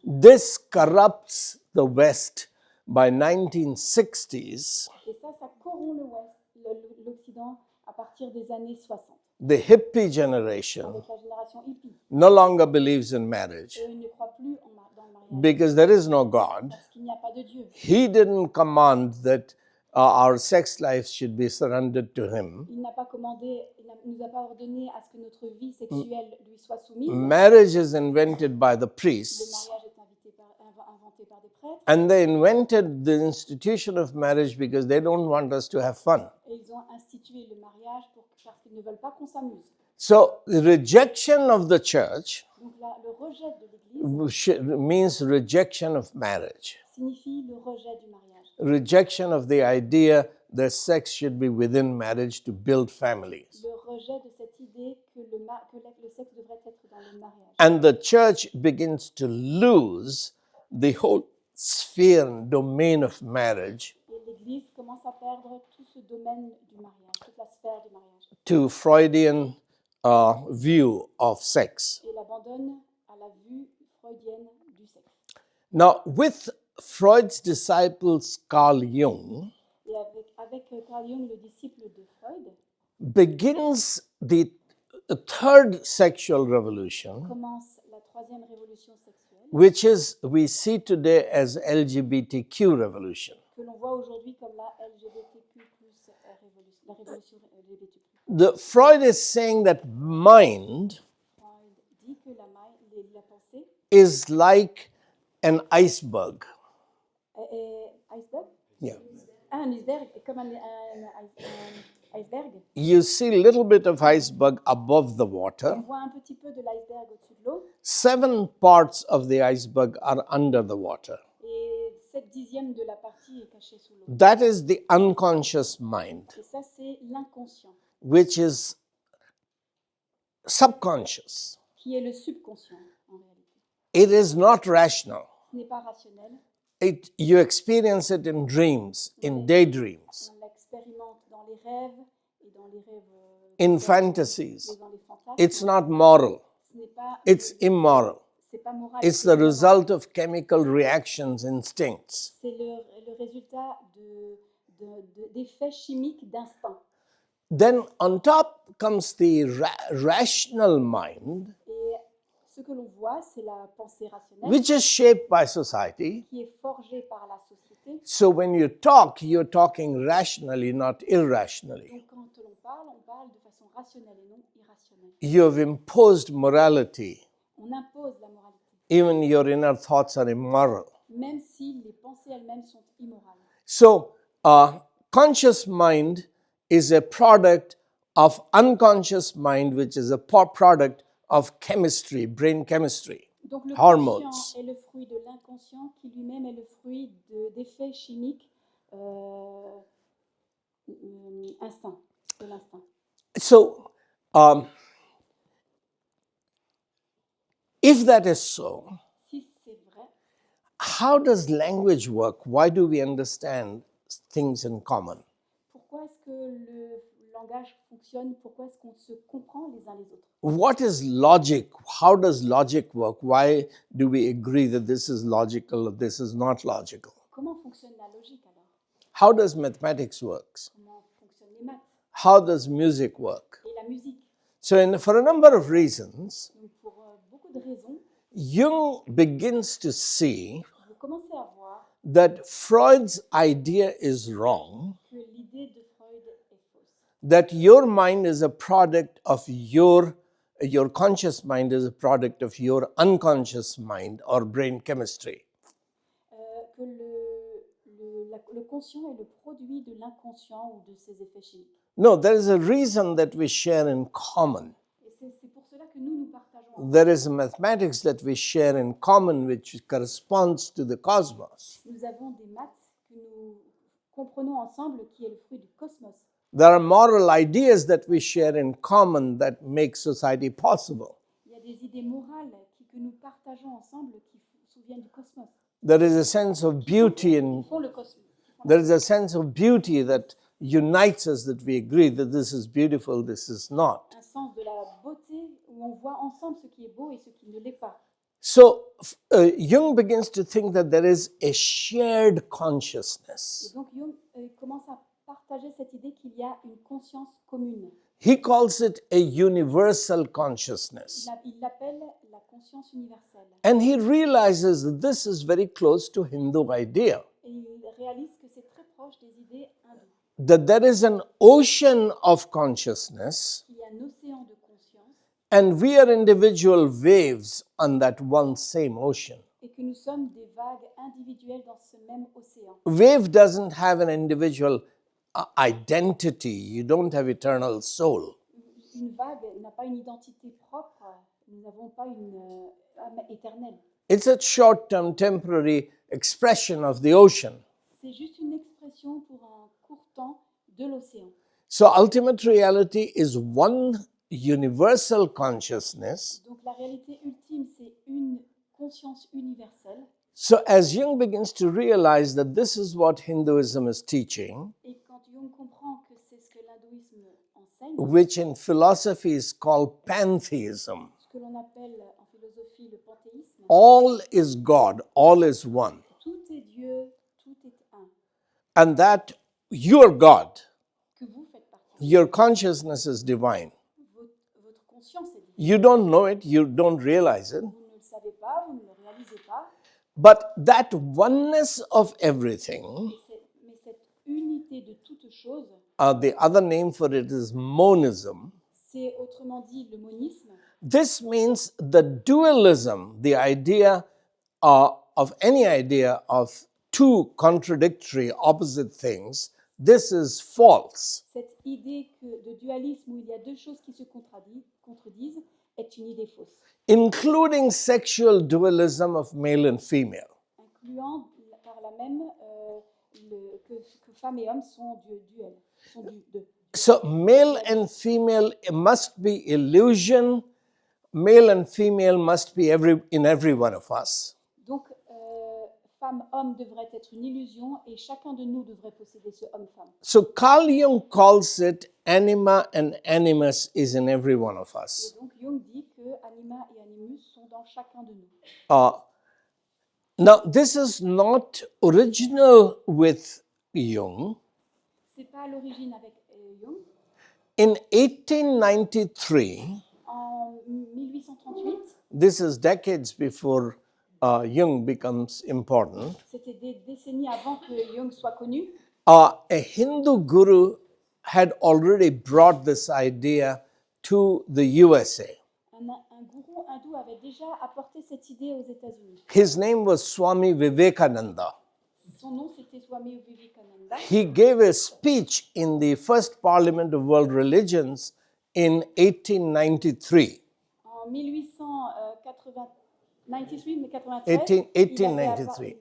This corrupts the West by 1960s. Et ça corrompt l'Occident à partir des années 60. The hippie generation Avec la génération hippie. no longer believes in marriage Eux ne croient plus dans le mariage. because there is no God. Parce qu'il n'y a pas de Dieu. He didn't command that our sex life should be surrendered to him. Il n'a pas commandé, il ne nous a pas ordonné à ce que notre vie sexuelle lui soit soumise. Marriage is invented by the Le priests, mariage est inventé par des prêtres. and they invented the institution of marriage because they don't want us to have fun. Et ils ont institué le mariage parce qu'ils ne veulent pas qu'on s'amuse. So, the rejection of the church Donc là, le rejet de l'Église means rejection of marriage, signifie le rejet du mariage. rejection of the idea that sex should be within marriage to build families. Le rejet de cette idée que le sexe devrait être dans le mariage. And the church begins to lose the whole sphere and domain of marriage Et l'Église commence à perdre tout ce domaine du mariage, toute la sphère du mariage. to Freudian view of sex. Et l'abandonne à la vue freudienne du sexe. Now, with Freud's disciples Carl Jung, Et avec Carl Jung, le disciple de Freud, begins the third sexual revolution, commence la troisième révolution sexuelle, which is we see today as LGBTQ revolution. que l'on voit aujourd'hui comme la LGBTQ+, révolution, la révolution LGBTQ. Freud is saying that mind Freud dit que la pensée is like an iceberg. Iceberg? Yeah. Un iceberg, comme un iceberg. You see a little bit of iceberg above the On water. voit un petit peu de l'iceberg au-dessus de l'eau 7 parts of the iceberg are under the water. et 7/10 de la partie est cachée sous l'eau. That is the unconscious mind, Et ça, c'est l'inconscient, which is subconscious. qui est le subconscient en réalité. It is not rational. Ce n'est pas rationnel. You experience it in dreams, in daydreams, On l'expérimente dans les rêves et dans les rêves, in fantasies. dans les fantasmes. It's not moral. Ce n'est pas, It's immoral. c'est pas moral. It's c'est the immoral. result of chemical reactions, instincts. C'est le résultat d'effets chimiques d'instinct. Then on top comes the rational mind, Et ce que l'on voit, c'est la pensée rationnelle which is shaped by society. qui est forgée par la société. So when you talk, you're talking rationally, not irrationally. Donc quand on parle de façon rationnelle et non irrationnelle. You have imposed morality. On impose la moralité, Even your inner thoughts are immoral. même si les pensées elles-mêmes sont immorales. So conscious mind is a product of unconscious mind, which is a product of chemistry, brain chemistry, Donc le hormones. conscient est le fruit de l'inconscient qui lui-même est le fruit d'effets chimiques instinct, de l'instinct. So if that is so, Si c'est vrai, how does language work? Why do we understand things in common? pourquoi est-ce que le langage fonctionne? Pourquoi est-ce qu'on se comprend les uns les autres? What is logic? How does logic work? Why do we agree that this is logical or this is not logical? Comment fonctionne la logique alors? How does mathematics work? Comment fonctionnent les maths How does music work? et la musique? So for a number of reasons, Donc pour beaucoup de raisons, Jung begins to see vous commencez à voir that Freud's idea is wrong, que l'idée de Freud est fausse. that your mind is a product of your conscious mind is a product of your unconscious mind or brain chemistry. Que le conscient est le produit de l'inconscient ou de ses effets chimiques. No, there is a reason that we share in common. Et c'est pour cela que nous partageons. There is a mathematics that we share in common which corresponds to the cosmos. Nous avons des maths que nous comprenons ensemble qui est le fruit du cosmos. There are moral ideas that we share in common that make society possible. Il y a des idées morales que nous partageons ensemble qui viennent du cosmos. There is a sense of beauty in Qui font le cosmos. there is a sense of beauty that unites us, that we agree that this is beautiful, this is not. Un sens de la beauté où on voit ensemble ce qui est beau et ce qui ne l'est pas. So Jung begins to think that there is a shared Et consciousness. donc Jung commence à partager cette idée qu'il y a une conscience commune. He calls it a universal consciousness. Il l'appelle la conscience universelle. And he realizes that this is very close to Hindu idea, Et il réalise que c'est très proche des idées hindoues. that there is an ocean of consciousness Il y a un océan de conscience and we are individual waves on that one same ocean. et que nous sommes des vagues individuelles dans ce même océan. Wave doesn't have an individual identity. You don't have eternal soul. Une vague n'a pas une identité propre, nous n'avons pas une âme éternelle. It's a short-term, temporary expression of the ocean. C'est juste une expression pour un court temps de l'océan. So ultimate reality is one universal consciousness. Donc la réalité ultime, c'est une conscience universelle. So as Jung begins to realize that this is what Hinduism is teaching, Et quand Jung comprend que c'est ce que l'hindouisme enseigne, which in philosophy is called pantheism, ce que l'on appelle en philosophie le panthéisme, all is God, all is one, tout est Dieu, tout est un, and that you're God, que vous faites partie. your consciousness is divine. Votre conscience est divine. You don't know it, you don't realize it, Vous ne le savez pas, vous ne le réalisez pas, but that oneness of everything, mais cette unité de toutes choses, the other name for it is monism. c'est autrement dit le monisme. This means the dualism, the idea of any idea of two contradictory, opposite things, this is false. Cette idée de dualisme où il y a deux choses qui se contredisent est une idée fausse, Including sexual dualism of male and female. incluant par la même que femmes et hommes sont duels, sont deux. So male and female must be illusion, male and female must be in every one of us. Donc, femme, homme devrait être une illusion et chacun de nous devrait posséder ce homme-femme. So Carl Jung calls it anima and animus is in every one of Et us. donc, Jung dit que anima et animus sont dans chacun de nous. Now, this is not original with Jung. C'est pas à l'origine avec Jung. In 1893, En 1838, this is decades before Jung becomes important, c'était des décennies avant que Jung soit connu, a Hindu guru had already brought this idea to the USA. un gourou hindou avait déjà apporté cette idée aux États-Unis. His name was Swami Vivekananda. Son nom, c'était Swami Vivekananda. He gave a speech in the first Parliament of World Religions in 1893. En 1893, mais 93, 1893.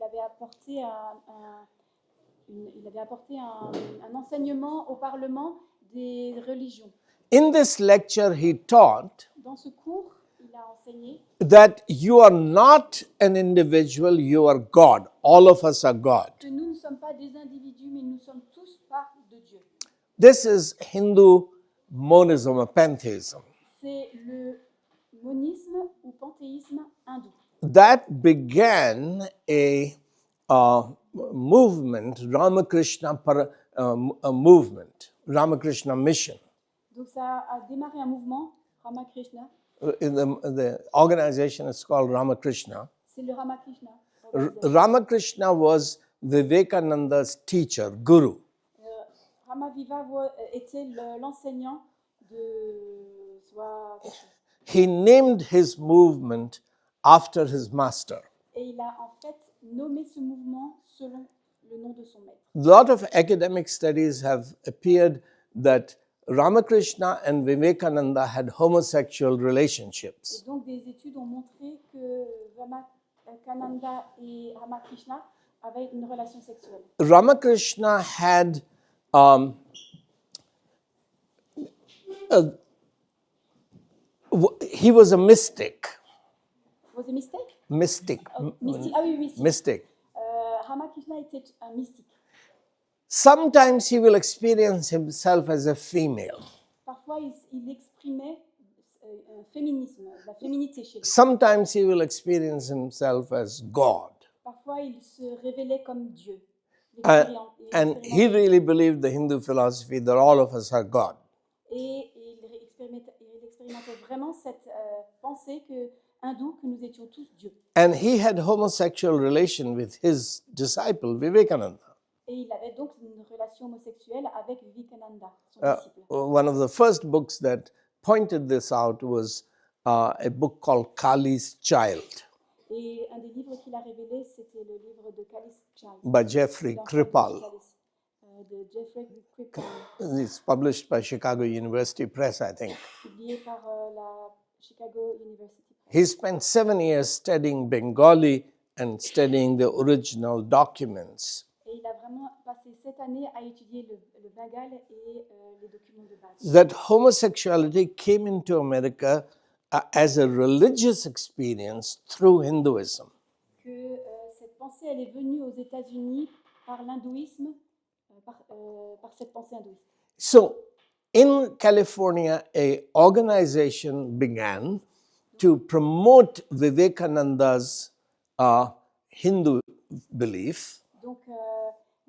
il avait apporté un enseignement au Parlement des religions. In this lecture, he taught Dans ce cours, il a enseigné that you are not an individual, you are God. All of us are God. que nous ne sommes pas des individus, mais nous sommes tous part de Dieu. This is Hindu monism or pantheism. C'est le monisme ou panthéisme hindou. That began a movement, Ramakrishna movement, Ramakrishna mission. Donc ça a démarré un mouvement, Ramakrishna. The organization is called Ramakrishna. C'est le Ramakrishna. Ramakrishna was Vivekananda's teacher, guru. Ramaviva était l'enseignant de soit quelque chose. He named his movement after his master. Et il a en fait nommé ce mouvement selon le nom de son maître. A lot of academic studies have appeared that Ramakrishna and Vivekananda had homosexual Et relationships. donc des études ont montré que Vivekananda et Ramakrishna avaient une relation sexuelle. Ramakrishna had he was a mystic. Was it mistake? Mystic. Mystique. Ah oui, mystique. Mystic. Ramakrishna était un mystique. Sometimes he will experience himself as a female. Parfois, il exprimait un féminisme, la féminité chez lui. Sometimes he will experience himself as God. Parfois, il se révélait comme Dieu. And he really believed the Hindu philosophy that all of us are God. Et il expérimentait vraiment cette pensée hindoue que nous étions tous Dieu. And he had homosexual relation with his disciple Vivekananda. Et il avait donc une relation homosexuelle avec Vivekananda, son disciple. One of the first books that pointed this out was a book called Kali's Child Et un des livres qu'il a révélé, c'était le livre de Kali's Child. by Jeffrey Kripal. De Jeffrey Kripal. It's published by Chicago University Press, I think. Publié par la Chicago University Press. He spent 7 years studying Bengali and studying the original documents. Et il a vraiment passé 7 années à étudier le Bengale et les documents de base. That homosexuality came into America as a religious experience through Hinduism. Que cette pensée, elle est venue aux États-Unis par l'hindouisme, par cette pensée hindouiste. So, in California, an organization began to promote Vivekananda's Hindu belief. Donc,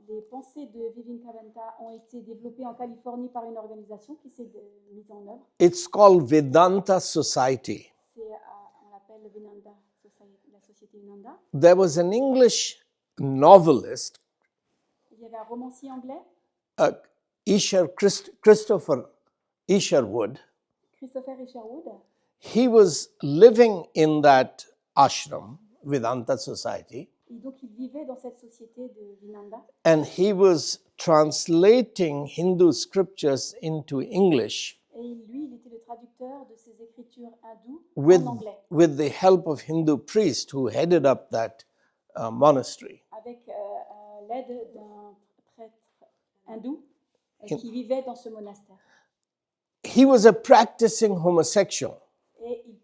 les pensées de Vivekananda ont été développées en Californie par une organisation qui s'est mise en œuvre. It's called Vedanta Society. On l'appelle Vedanta Society, la société Vedanta. There was an English novelist, Il y avait un romancier anglais, Christopher Isherwood. Christopher Isherwood. He was living in that ashram, Vedanta Society, Et donc, il vivait dans cette société de Vinanda. and he was translating Hindu scriptures into English Et lui, il était le traducteur de ces écritures hindoues with, en anglais, with the help of Hindu priests who headed up that monastery. avec l'aide d'un prêtre hindou qui vivait dans ce monastère. He was a practicing homosexual. Et il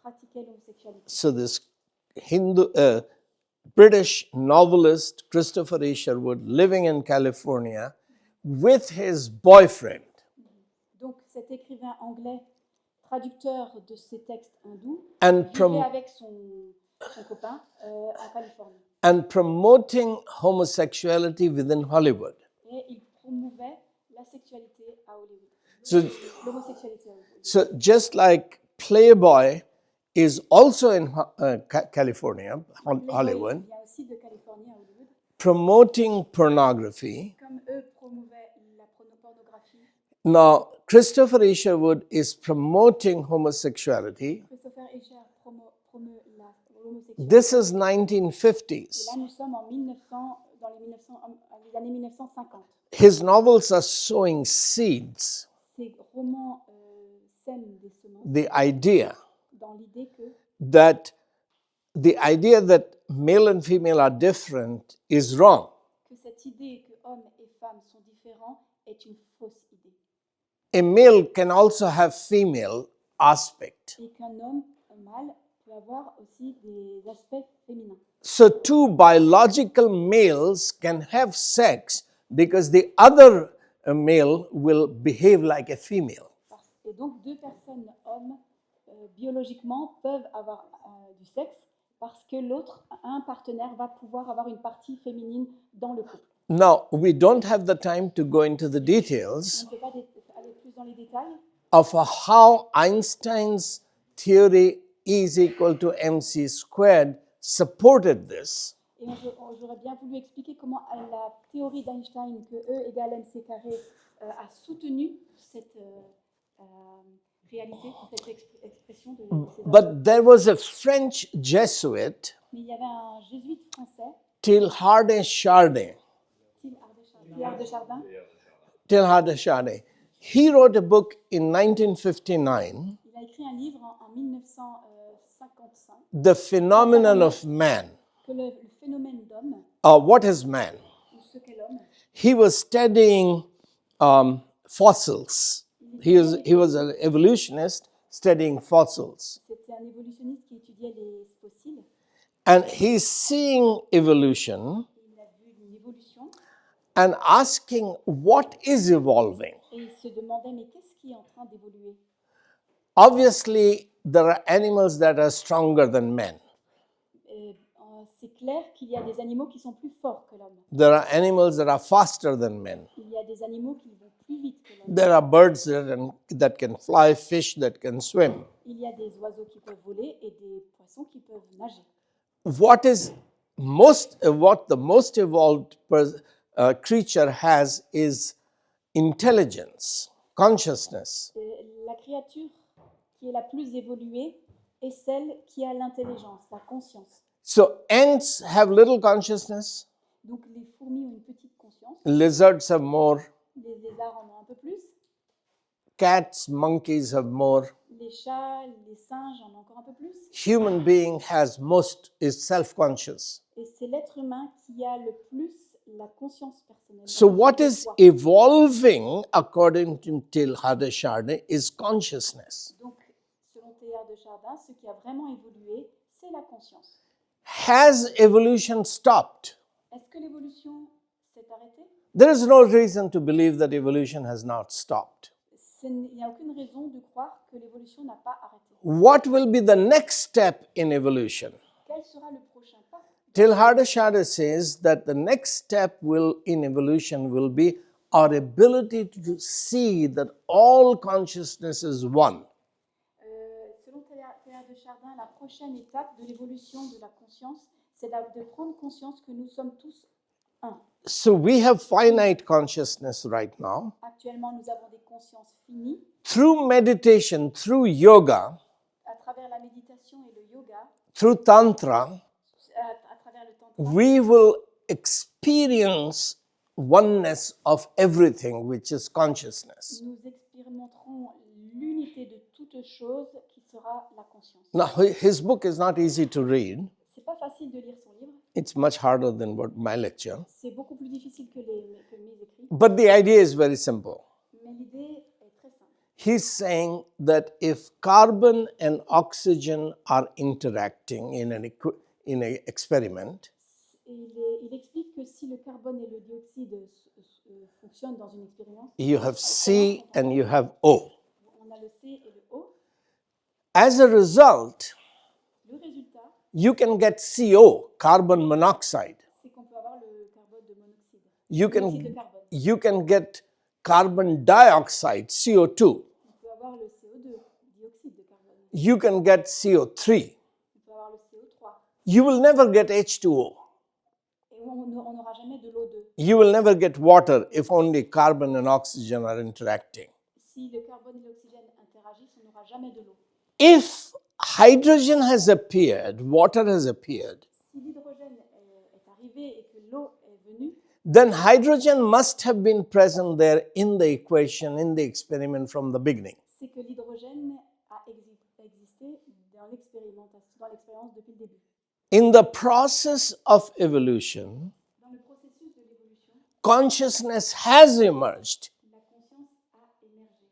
pratiquait l'homosexualité. So this British novelist Christopher Isherwood, living in California with his boyfriend, Donc cet écrivain anglais, traducteur de ces textes hindous, And vivait avec son copain en Californie. and promoting homosexuality within Hollywood. Et il promouvait la sexualité à Hollywood. So, L'homosexualité à Hollywood. so just like Playboy is also in California, Hollywood, Il y a aussi de Californie à Hollywood. promoting pornography. Comme eux promouvaient la pornographie, Now, Christopher Isherwood is promoting homosexuality. Christopher Isher promeut l'homosexualité. This is Et 1950s. là, nous sommes en 1900, dans les années 1950. His novels are sowing seeds, Ces romans sèment des semences the idea dans l'idée que that male and female are different is wrong. cette idée que hommes et femmes sont différents est une fausse idée. A male can also have female aspect. Et qu'un homme, un mâle, peut avoir aussi des aspects féminins. So two biological males can have sex because the other male will behave like a female. Et donc deux personnes, hommes, biologiquement peuvent avoir du sexe parce que l'autre, un partenaire, va pouvoir avoir une partie féminine dans le couple. Now, we don't have the time to go into the On details ne peut pas aller plus dans les détails of how Einstein's theory is equal to mc squared supported this. et j'aurais bien voulu expliquer comment la théorie d'Einstein que E égale mc carré a soutenu cette réalité, cette expression de ces But there was a French Jesuit, Mais il y avait un jésuite français, Teilhard de Chardin. Teilhard de Chardin. He wrote a book in 1959, Il a écrit un livre en 1955, The Phenomenon of Man. que le phénomène d'homme, What is man? ou ce qu'est l'homme, He was studying fossils. He was an evolutionist studying fossils. c'était un évolutionniste qui étudiait les fossiles. And he's seeing evolution Il a vu une évolution and asking what is evolving. et il se demandait mais qu'est-ce qui est en train d'évoluer? Obviously, there are animals that are stronger than men. C'est clair qu'il y a des animaux qui sont plus forts que l'homme. There are animals that are faster than men. Il y a des animaux qui vont plus vite que l'homme. There are birds that can fly, fish that can swim. Il y a des oiseaux qui peuvent voler et des poissons qui peuvent nager. What the most evolved creature has is intelligence, consciousness. La créature qui est la plus évoluée est celle qui a l'intelligence, la conscience. So ants have little consciousness, Donc les fourmis ont une petite conscience, lizards have more, les lézards en ont un peu plus, cats, monkeys have more. les chats, les singes en ont encore un peu plus. Human being is self-conscious. Et c'est l'être humain qui a le plus la conscience personnelle. So what is evolving, according to Teilhard de Chardin, is consciousness. Donc, selon Teilhard de Chardin, ce qui a vraiment évolué, c'est la conscience. Has evolution stopped? Est-ce que l'évolution s'est arrêtée? There is no reason to believe that evolution has not stopped. Il n'y a aucune raison de croire que l'évolution n'a pas arrêté. What will be the next step in evolution? Quel sera le prochain pas? Teilhard de Chardin says that the next step in evolution will be our ability to see that all consciousness is one. Selon Teilhard de Chardin, la prochaine étape de l'évolution de la conscience, c'est de prendre conscience que nous sommes tous un. So we have finite consciousness right now. Actuellement, nous avons des consciences finies. Through meditation, through yoga, À travers la méditation et le yoga, through tantra, à travers le tantra, we will experience oneness of everything, which is consciousness. nous expérimenterons l'unité de toute chose qui sera la conscience. Now, his book is not easy to read. C'est pas facile de lire son livre. It's much harder than my lecture. C'est beaucoup plus difficile que mes écrits. But the idea is very simple. Mais l'idée est très simple. He's saying that if carbon and oxygen are interacting in an experiment, Il explique que si le carbone et le dioxyde fonctionnent dans une expérience, you have C and you have O. on a le C et le O. As a result, Le résultat, you can get CO, carbon monoxide. c'est qu'on peut avoir le carbone de monoxyde. You Monoxyde de carbone. you can get carbon dioxide, CO2. On peut avoir le CO2, dioxyde de carbone. You can get CO3. On peut avoir le CO3. You will never get H2O. Et on n'aura jamais de l'O2. You will never get water if only carbon and oxygen are interacting. Si le carbone et l'oxygène interagissent, on n'aura jamais de l'eau. If hydrogen has appeared, water has appeared, Si l'hydrogène est arrivé et que l'eau est venue, then hydrogen must have been present there in the equation, in the experiment from the beginning. c'est que l'hydrogène a existé dans l'expérience depuis le début. In the process of evolution, Dans le processus de l'évolution, consciousness has emerged. la conscience a émergé.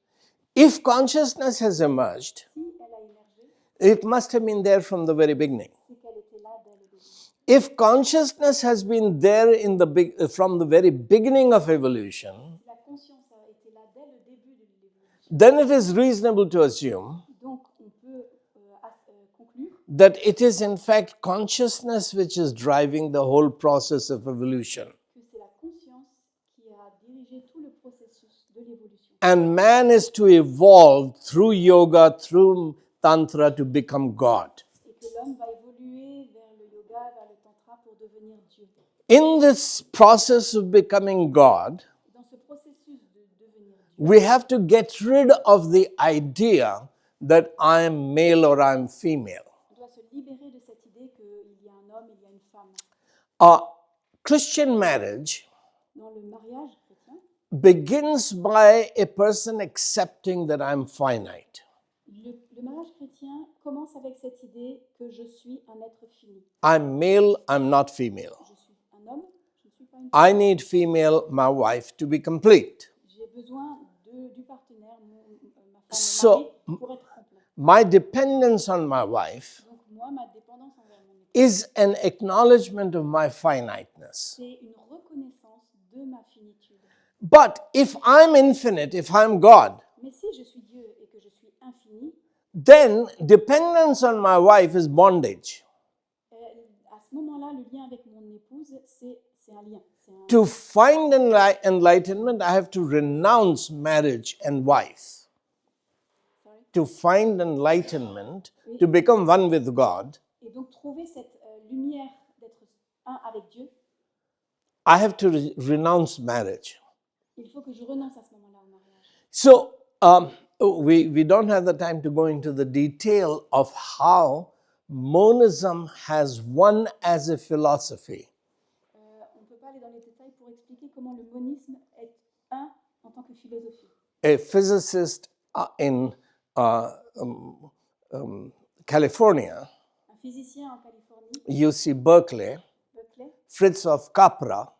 If consciousness has emerged, Si elle a émergé, it must have been there from the very beginning. c'est qu'elle était là dès le début. If consciousness has been there from the very beginning of evolution, Si la conscience a été là dès le début de l'évolution, then it is reasonable to assume donc on peut conclure that it is in fact consciousness which is driving the whole process of evolution. que c'est la conscience qui a dirigé tout le processus de l'évolution. And man is to evolve through yoga, through tantra to become God. Et que l'homme va évoluer vers le yoga, vers le tantra pour devenir Dieu. In this process of becoming God, Dans ce processus de devenir Dieu, we have to get rid of the idea that I am male or I am female. on doit se libérer de cette idée qu'il y a un homme, il y a une femme. Christian marriage Dans le mariage chrétien, begins by a person accepting that I'm finite. le mariage chrétien commence avec cette idée que je suis un être fini. I'm male, I'm not female. Je suis un homme, je ne suis pas une femme. I need female, my wife, to be complete. J'ai besoin du partenaire, ma femme, So, mon mari, pour être complet. My dependence on my wife Donc moi, ma dépendance envers mon époux, is an acknowledgement of my finiteness. c'est une reconnaissance de ma finitude. But if I'm infinite, if I'm God, Mais si je suis Dieu et que je suis infini, then dependence on my wife is bondage. à ce moment-là, le lien avec mon épouse, c'est un lien. To find enlightenment, I have to renounce marriage and wife. Sorry. To find enlightenment, to become one with God, Et donc trouver cette lumière d'être un avec Dieu, I have to renounce marriage. il faut que je renonce à ce moment-là au mariage. So, we don't have the time to go into the detail of how monism has won as a philosophy. On ne peut pas aller dans les détails pour expliquer comment le monisme est un en tant que philosophie. A physicist in California, Un physicien en Californie, UC Berkeley, Fritz of Capra,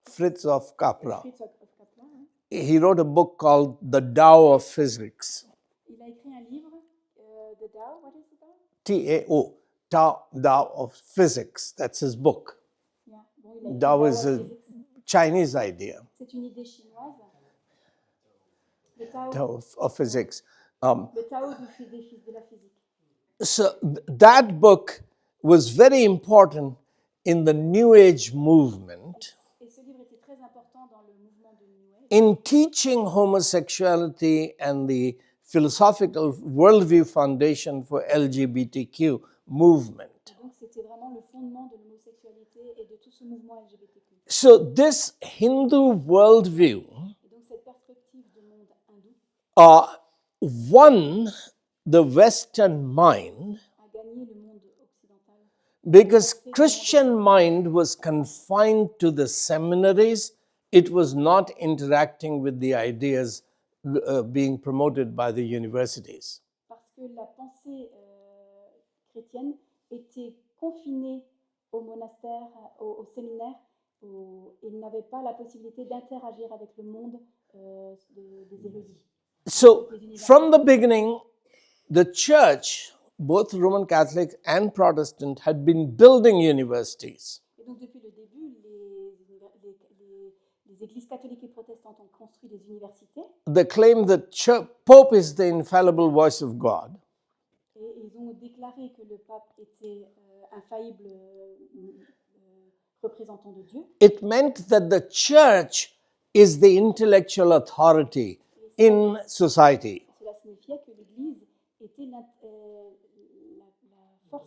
Fritz of Capra, hein. He wrote a book called The Tao of Physics. Il a écrit un livre, The Tao, what is the Tao? T-A-O, Tao of Physics. That's his book. Yeah. Bon, il a écrit Tao Tao is of a Physics. Chinese idea. C'est une idée chinoise. Le Tao, Tao of Physics. le Tao de la physique. So that book was very important in the New Age movement Et ce livre était très important dans le mouvement de New Age. in teaching homosexuality and the philosophical worldview foundation for LGBTQ movement. Donc c'était vraiment le fondement de l'homosexualité et de tout ce mouvement LGBTQ. So this Hindu worldview Et donc cette perspective du monde hindou won the Western mind a gagné le monde occidental. because Christian mind was confined to the seminaries. It was not interacting with the ideas being promoted by the universities. Parce que la pensée chrétienne était confinée au monastère, au séminaire, et n'avait pas la possibilité d'interagir avec le monde des érudits. So, from the beginning, the church, both Roman Catholic and Protestant, had been building universities. Et donc depuis le début, les églises catholiques et protestantes ont construit des universités. They claim that Pope is the infallible voice of God. Et ils ont déclaré que le pape était infaillible représentant de Dieu. It meant that the church is the intellectual authority in society. Cela signifiait que l'Église était la force,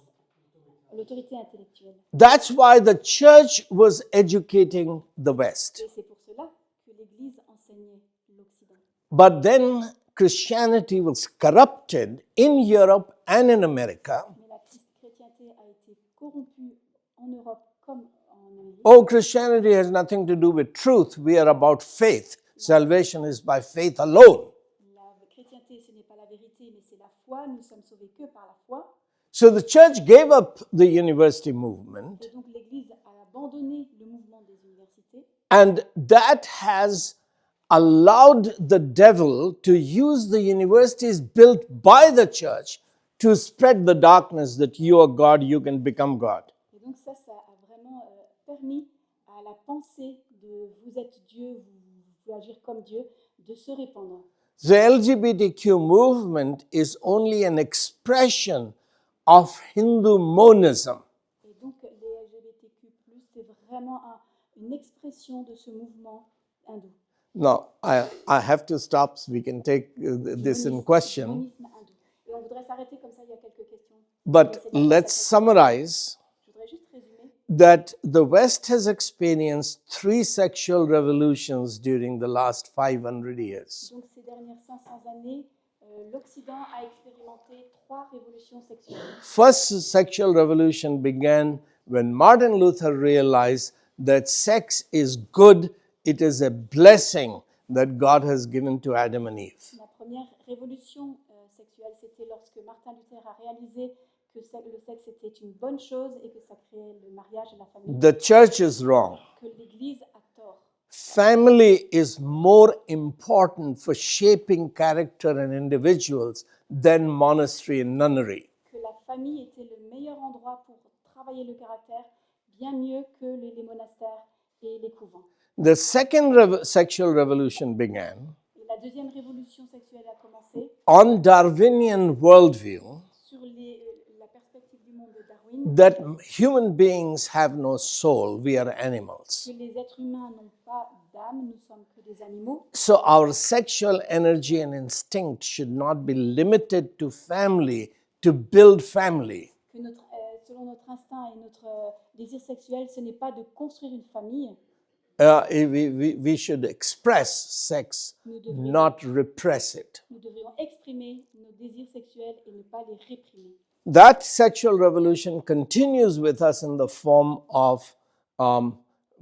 l'autorité intellectuelle. That's why the church was educating the West. Et c'est pour cela que l'Église enseignait l'Occident. But then Christianity was corrupted in Europe and in America. Mais la chrétienté a été corrompue en Europe comme en Amérique. Oh, Christianity has nothing to do with truth. We are about faith. Salvation is by faith alone. La chrétienté, ce n'est pas la vérité, mais c'est la foi. Nous sommes sauvés que par la foi. So the church gave up the university movement, Et donc l'Église a abandonné le mouvement des universités. and that has allowed the devil to use the universities built by the church to spread the darkness that you are God, you can become God. Et donc ça a vraiment permis à la pensée de vous êtes Dieu, vous pouvez agir comme Dieu, de se répandre. The LGBTQ movement is only an expression of Hindu monism. Et donc les LGBTQ+, c'est vraiment une expression de ce mouvement hindou. Now, I have to stop so we can take this in question. Monisme hindou. Et on voudrait s'arrêter comme ça, il y a quelques questions. But let's summarize Je voudrais juste résumer. that the West has experienced 3 sexual revolutions during the last 500 years. Donc ces dernières 500 années, l'Occident a expérimenté 3 révolutions sexuelles. First sexual revolution began when Martin Luther realized that sex is good, it is a blessing that God has given to Adam and Eve. La première révolution sexuelle, c'était lorsque Martin Luther a réalisé que le sexe était une bonne chose et que ça créait le mariage et la famille. The church is wrong. Que l'Église a tort. Family is more important for shaping character and individuals than monastery and nunnery. Que la famille était le meilleur endroit pour travailler le caractère, bien mieux que les monastères et les couvents. The second sexual revolution began Et la deuxième révolution sexuelle a commencé on Darwinian worldview sur la perspective du monde de Darwin, that human beings have no soul, we are animals. que les êtres humains n'ont pas d'âme, nous sommes que des animaux. So our sexual energy and instinct should not be limited to family, to build family. Que selon notre instinct et notre désir sexuel, ce n'est pas de construire une famille. We should express sex, not repress it. Nous devrions exprimer nos désirs sexuels et ne pas les réprimer. That sexual revolution continues with us in the form of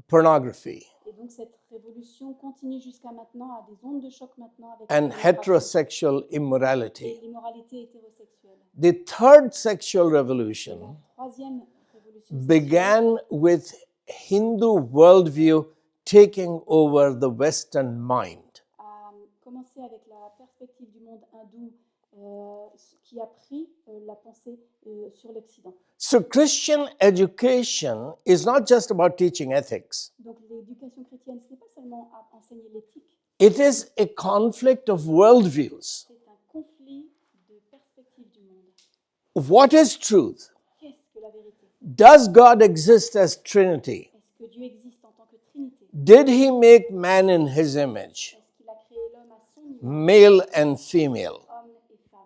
pornography Et donc cette révolution continue jusqu'à maintenant, à des ondes de choc maintenant avec and la heterosexual et immorality. l'immoralité hétérosexuelle. The third sexual revolution La troisième révolution began with Hindu worldview taking over the Western mind. a commencé avec la perspective du monde hindou qui a pris la pensée sur l'Occident. So Christian education is not just about teaching ethics. Donc l'éducation chrétienne, ce n'est pas seulement à enseigner l'éthique, It is a conflict of worldviews. c'est un conflit de perspective du monde. What is truth? Qu'est-ce que la vérité? Does God exist as Trinity? Est-ce que Dieu existe en tant que Trinité? Did he make man in his image, Est-ce qu'il a créé l'homme à son image, male and female, homme et femme,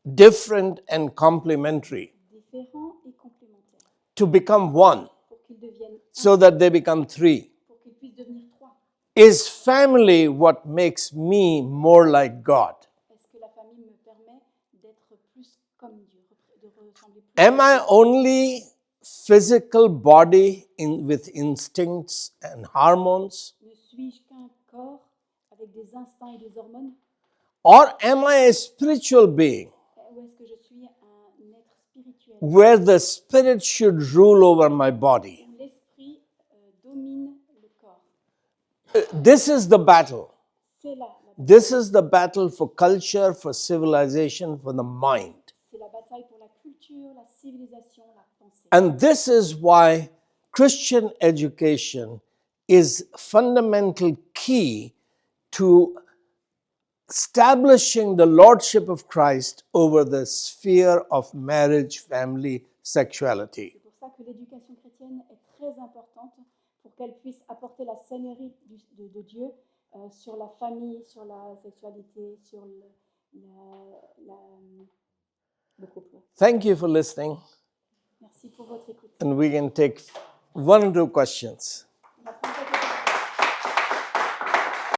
different and complementary, différents et complémentaires, to become one pour qu'ils deviennent un, so that they become 3? pour qu'ils puissent devenir 3? Is family what makes me more like God? Est-ce que la famille me permet d'être plus comme Dieu, de ressembler plus Am à I Dieu? only physical body with instincts and hormones? Ne suis-je qu'un corps avec des instincts et des hormones? Or am I a spiritual being Ou est-ce que je suis un être spirituel where the spirit should rule over my body? où l'esprit domine le corps? This is the battle. C'est la bataille. This is the battle for culture, for civilization, for the mind. C'est la bataille pour la culture, la civilisation, la pensée. And this is why Christian education is fundamental key to establishing the lordship of Christ over the sphere of marriage, family, sexuality. C'est pour ça que l'éducation chrétienne est très importante pour qu'elle puisse apporter la seigneurie de Dieu sur la famille, sur la sexualité, sur le couple. Thank you for listening. Merci pour votre écoute. And we can take one or two questions. On va prendre quelques questions.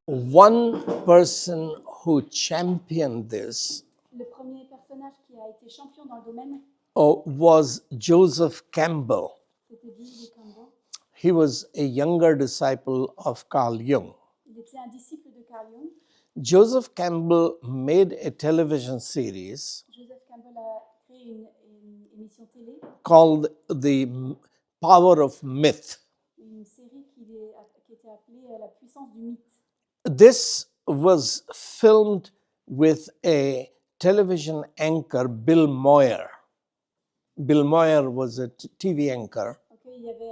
One person who championed this Le premier personnage qui a été champion dans le domaine, was Joseph Campbell. c'était Joseph Campbell. He was a younger disciple of Carl Jung. Il était un disciple de Carl Jung. Joseph Campbell made a television series Joseph Campbell a créé une émission télé, called The Power of Myth. une série qui était appelée La puissance du mythe. This was filmed with a television anchor, Bill Moyer. Bill Moyer was a TV anchor. Okay, il y avait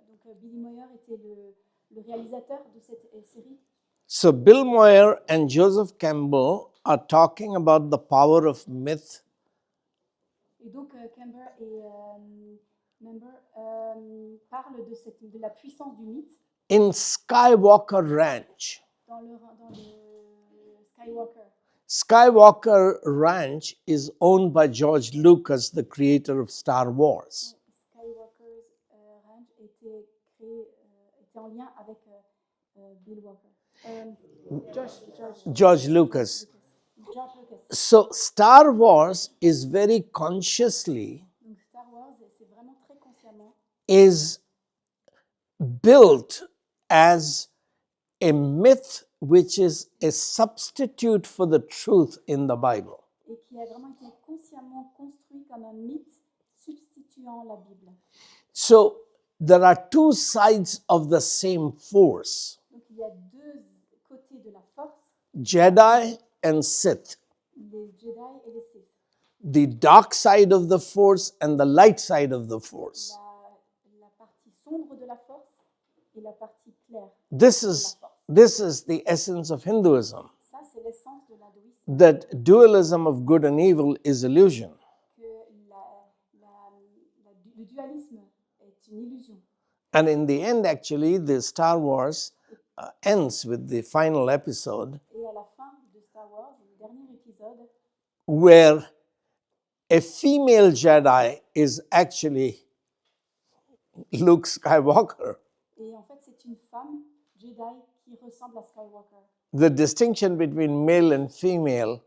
donc Billy Moyer était le réalisateur de cette série. So Bill Moyer and Joseph Campbell are talking about the power of myth. Et donc Campbell et parlent de la puissance du mythe In Skywalker Ranch. dans le Skywalker. Skywalker Ranch is owned by George Lucas, the creator of Star Wars. Skywalker's Ranch était en lien avec Bill Walker. George Lucas. George Lucas. So Star Wars is very consciously Donc Star Wars, c'est vraiment très consciemment is built as a myth which is a substitute for the truth in the Bible. et qui a vraiment été consciemment construit comme un mythe substituant la Bible. So there are two sides of the same force, Donc il y a deux côtés de la force, Jedi and Sith. les Jedi et les Sith. The dark side of the force and the light side of the force. La partie sombre de la force et la partie claire This de la is force. the essence of Hinduism. Ça, c'est l'essence de l'hindouisme, That dualism of good and evil is illusion. que le dualisme est une illusion. And in the end, actually, the Star Wars ends with the final episode Et à la fin de Star Wars, le dernier épisode, where a female Jedi is actually Luke Skywalker. et en fait, c'est une femme Jedi qui ressemble à Skywalker. The distinction between male and female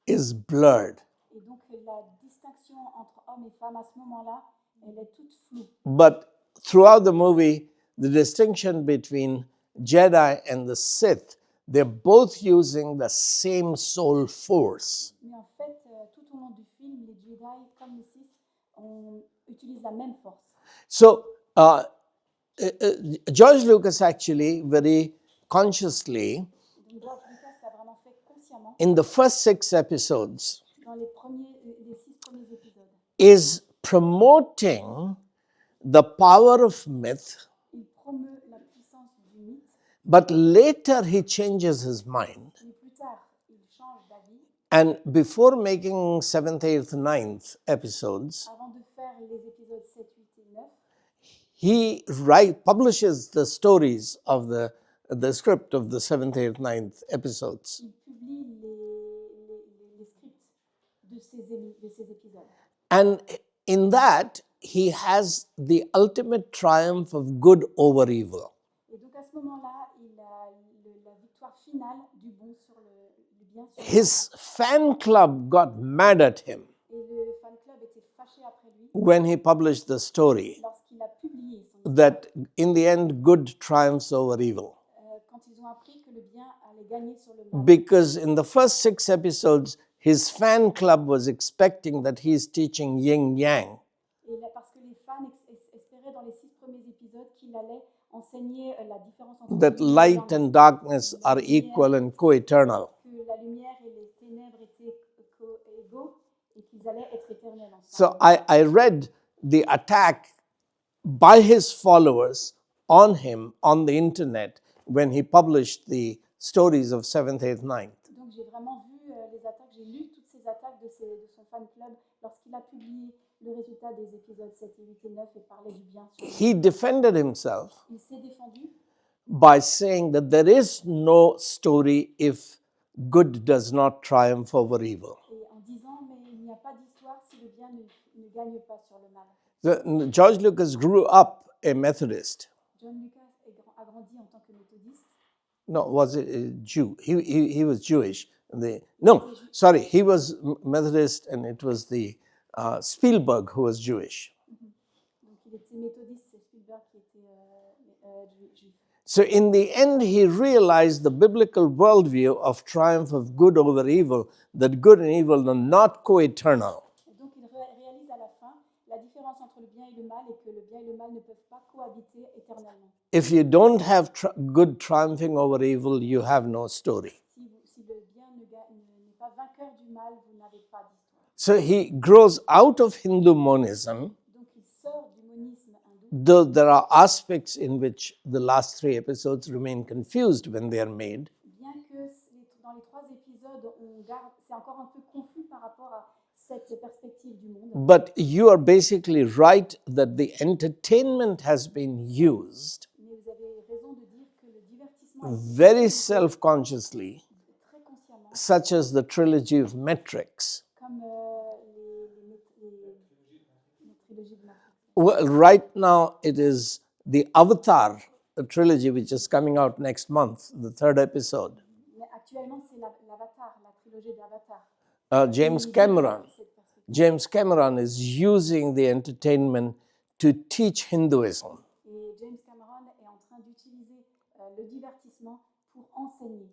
is blurred. Et donc, la distinction entre hommes et femmes à ce moment-là, elle est toute floue. But throughout the movie, the distinction between Jedi and the Sith, they're both using the same soul force. Mais en fait, tout au long du film, les Jedi comme les Sith utilisent la même force. So George Lucas actually very consciously, Donc, George Lucas a vraiment fait consciemment, in the first 6 episodes, dans les 6 premiers épisodes, is promoting the power of myth, il promeut la puissance du mythe, but later he changes his mind. mais plus tard, il change d'avis. And before making 7th, 8th, 9th episodes, Avant de faire les épisodes 7, 8 et 9, he publishes the stories of the script of the 7th, 8th, 9th episodes. il publie les scripts de ces épisodes. And in that, he has the ultimate triumph of good over evil. Et donc à ce moment-là, il a la victoire finale du bon sur le bien sur le His fan club got mad at him mal. Et le fan club était fâché après lui when he published the story lorsqu'il a publié son histoire, that in the end, good triumphs over evil. quand ils ont appris que le bien allait gagner sur le mal. Because in the first 6 episodes, his fan club was expecting that he's teaching yin-yang. Et là, parce que les fans espéraient dans les 6 premiers épisodes qu'il allait enseigner la différence entre That le bien et light le and mal. darkness are equal and co-eternal. lumière et les ténèbres étaient égaux et qu'ils allaient être éternels ensemble. So I read the attack by his followers on him on the internet when he published the stories of 7th, 8th, 9th. Donc j'ai vraiment vu les attaques, j'ai lu toutes ces attaques de son fan club lorsqu'il a publié le résultat des épisodes 7 et 8 et 9 et parlait du bien sur lui. He defended himself Il s'est défendu by saying that there is no story if good does not triumph over evil. et en disant mais il n'y a pas d'histoire si le bien ne gagne pas sur le mal. George Lucas grew up a Methodist. John Lucas a grandi en tant que méthodiste. No, was it a Jew? He was Jewish. He was Methodist, and it was the Spielberg who was Jewish. Donc il était méthodiste, c'est Spielberg qui était juif. So in the end, he realized the biblical worldview of triumph of good over evil, that good and evil are not co-eternal. Et donc il réalise à la fin la différence entre le bien et le mal et que le bien et le mal ne peuvent pas cohabiter éternellement. If you don't have good triumphing over evil, you have no story. Si le bien n'est pas vainqueur du mal, vous n'avez pas d'histoire. So he grows out of Hindu monism, Donc il sort du monisme hindou. though there are aspects in which the last 3 episodes remain confused when they are made. Bien que dans les 3 épisodes, c'est encore un peu confus par rapport à cette perspective du monde. But you are basically right that the entertainment has been used Mais vous avez raison de dire que le divertissement very self-consciously, très consciemment, such as the trilogy of metrics. comme les trilogies de Matrix. Well, right now it is the Avatar trilogy, which is coming out next month, the 3rd episode. Mais actuellement, c'est l'Avatar, la trilogie d'Avatar. James Cameron is using the entertainment to teach Hinduism. Et James Cameron est en train d'utiliser le divertissement pour enseigner.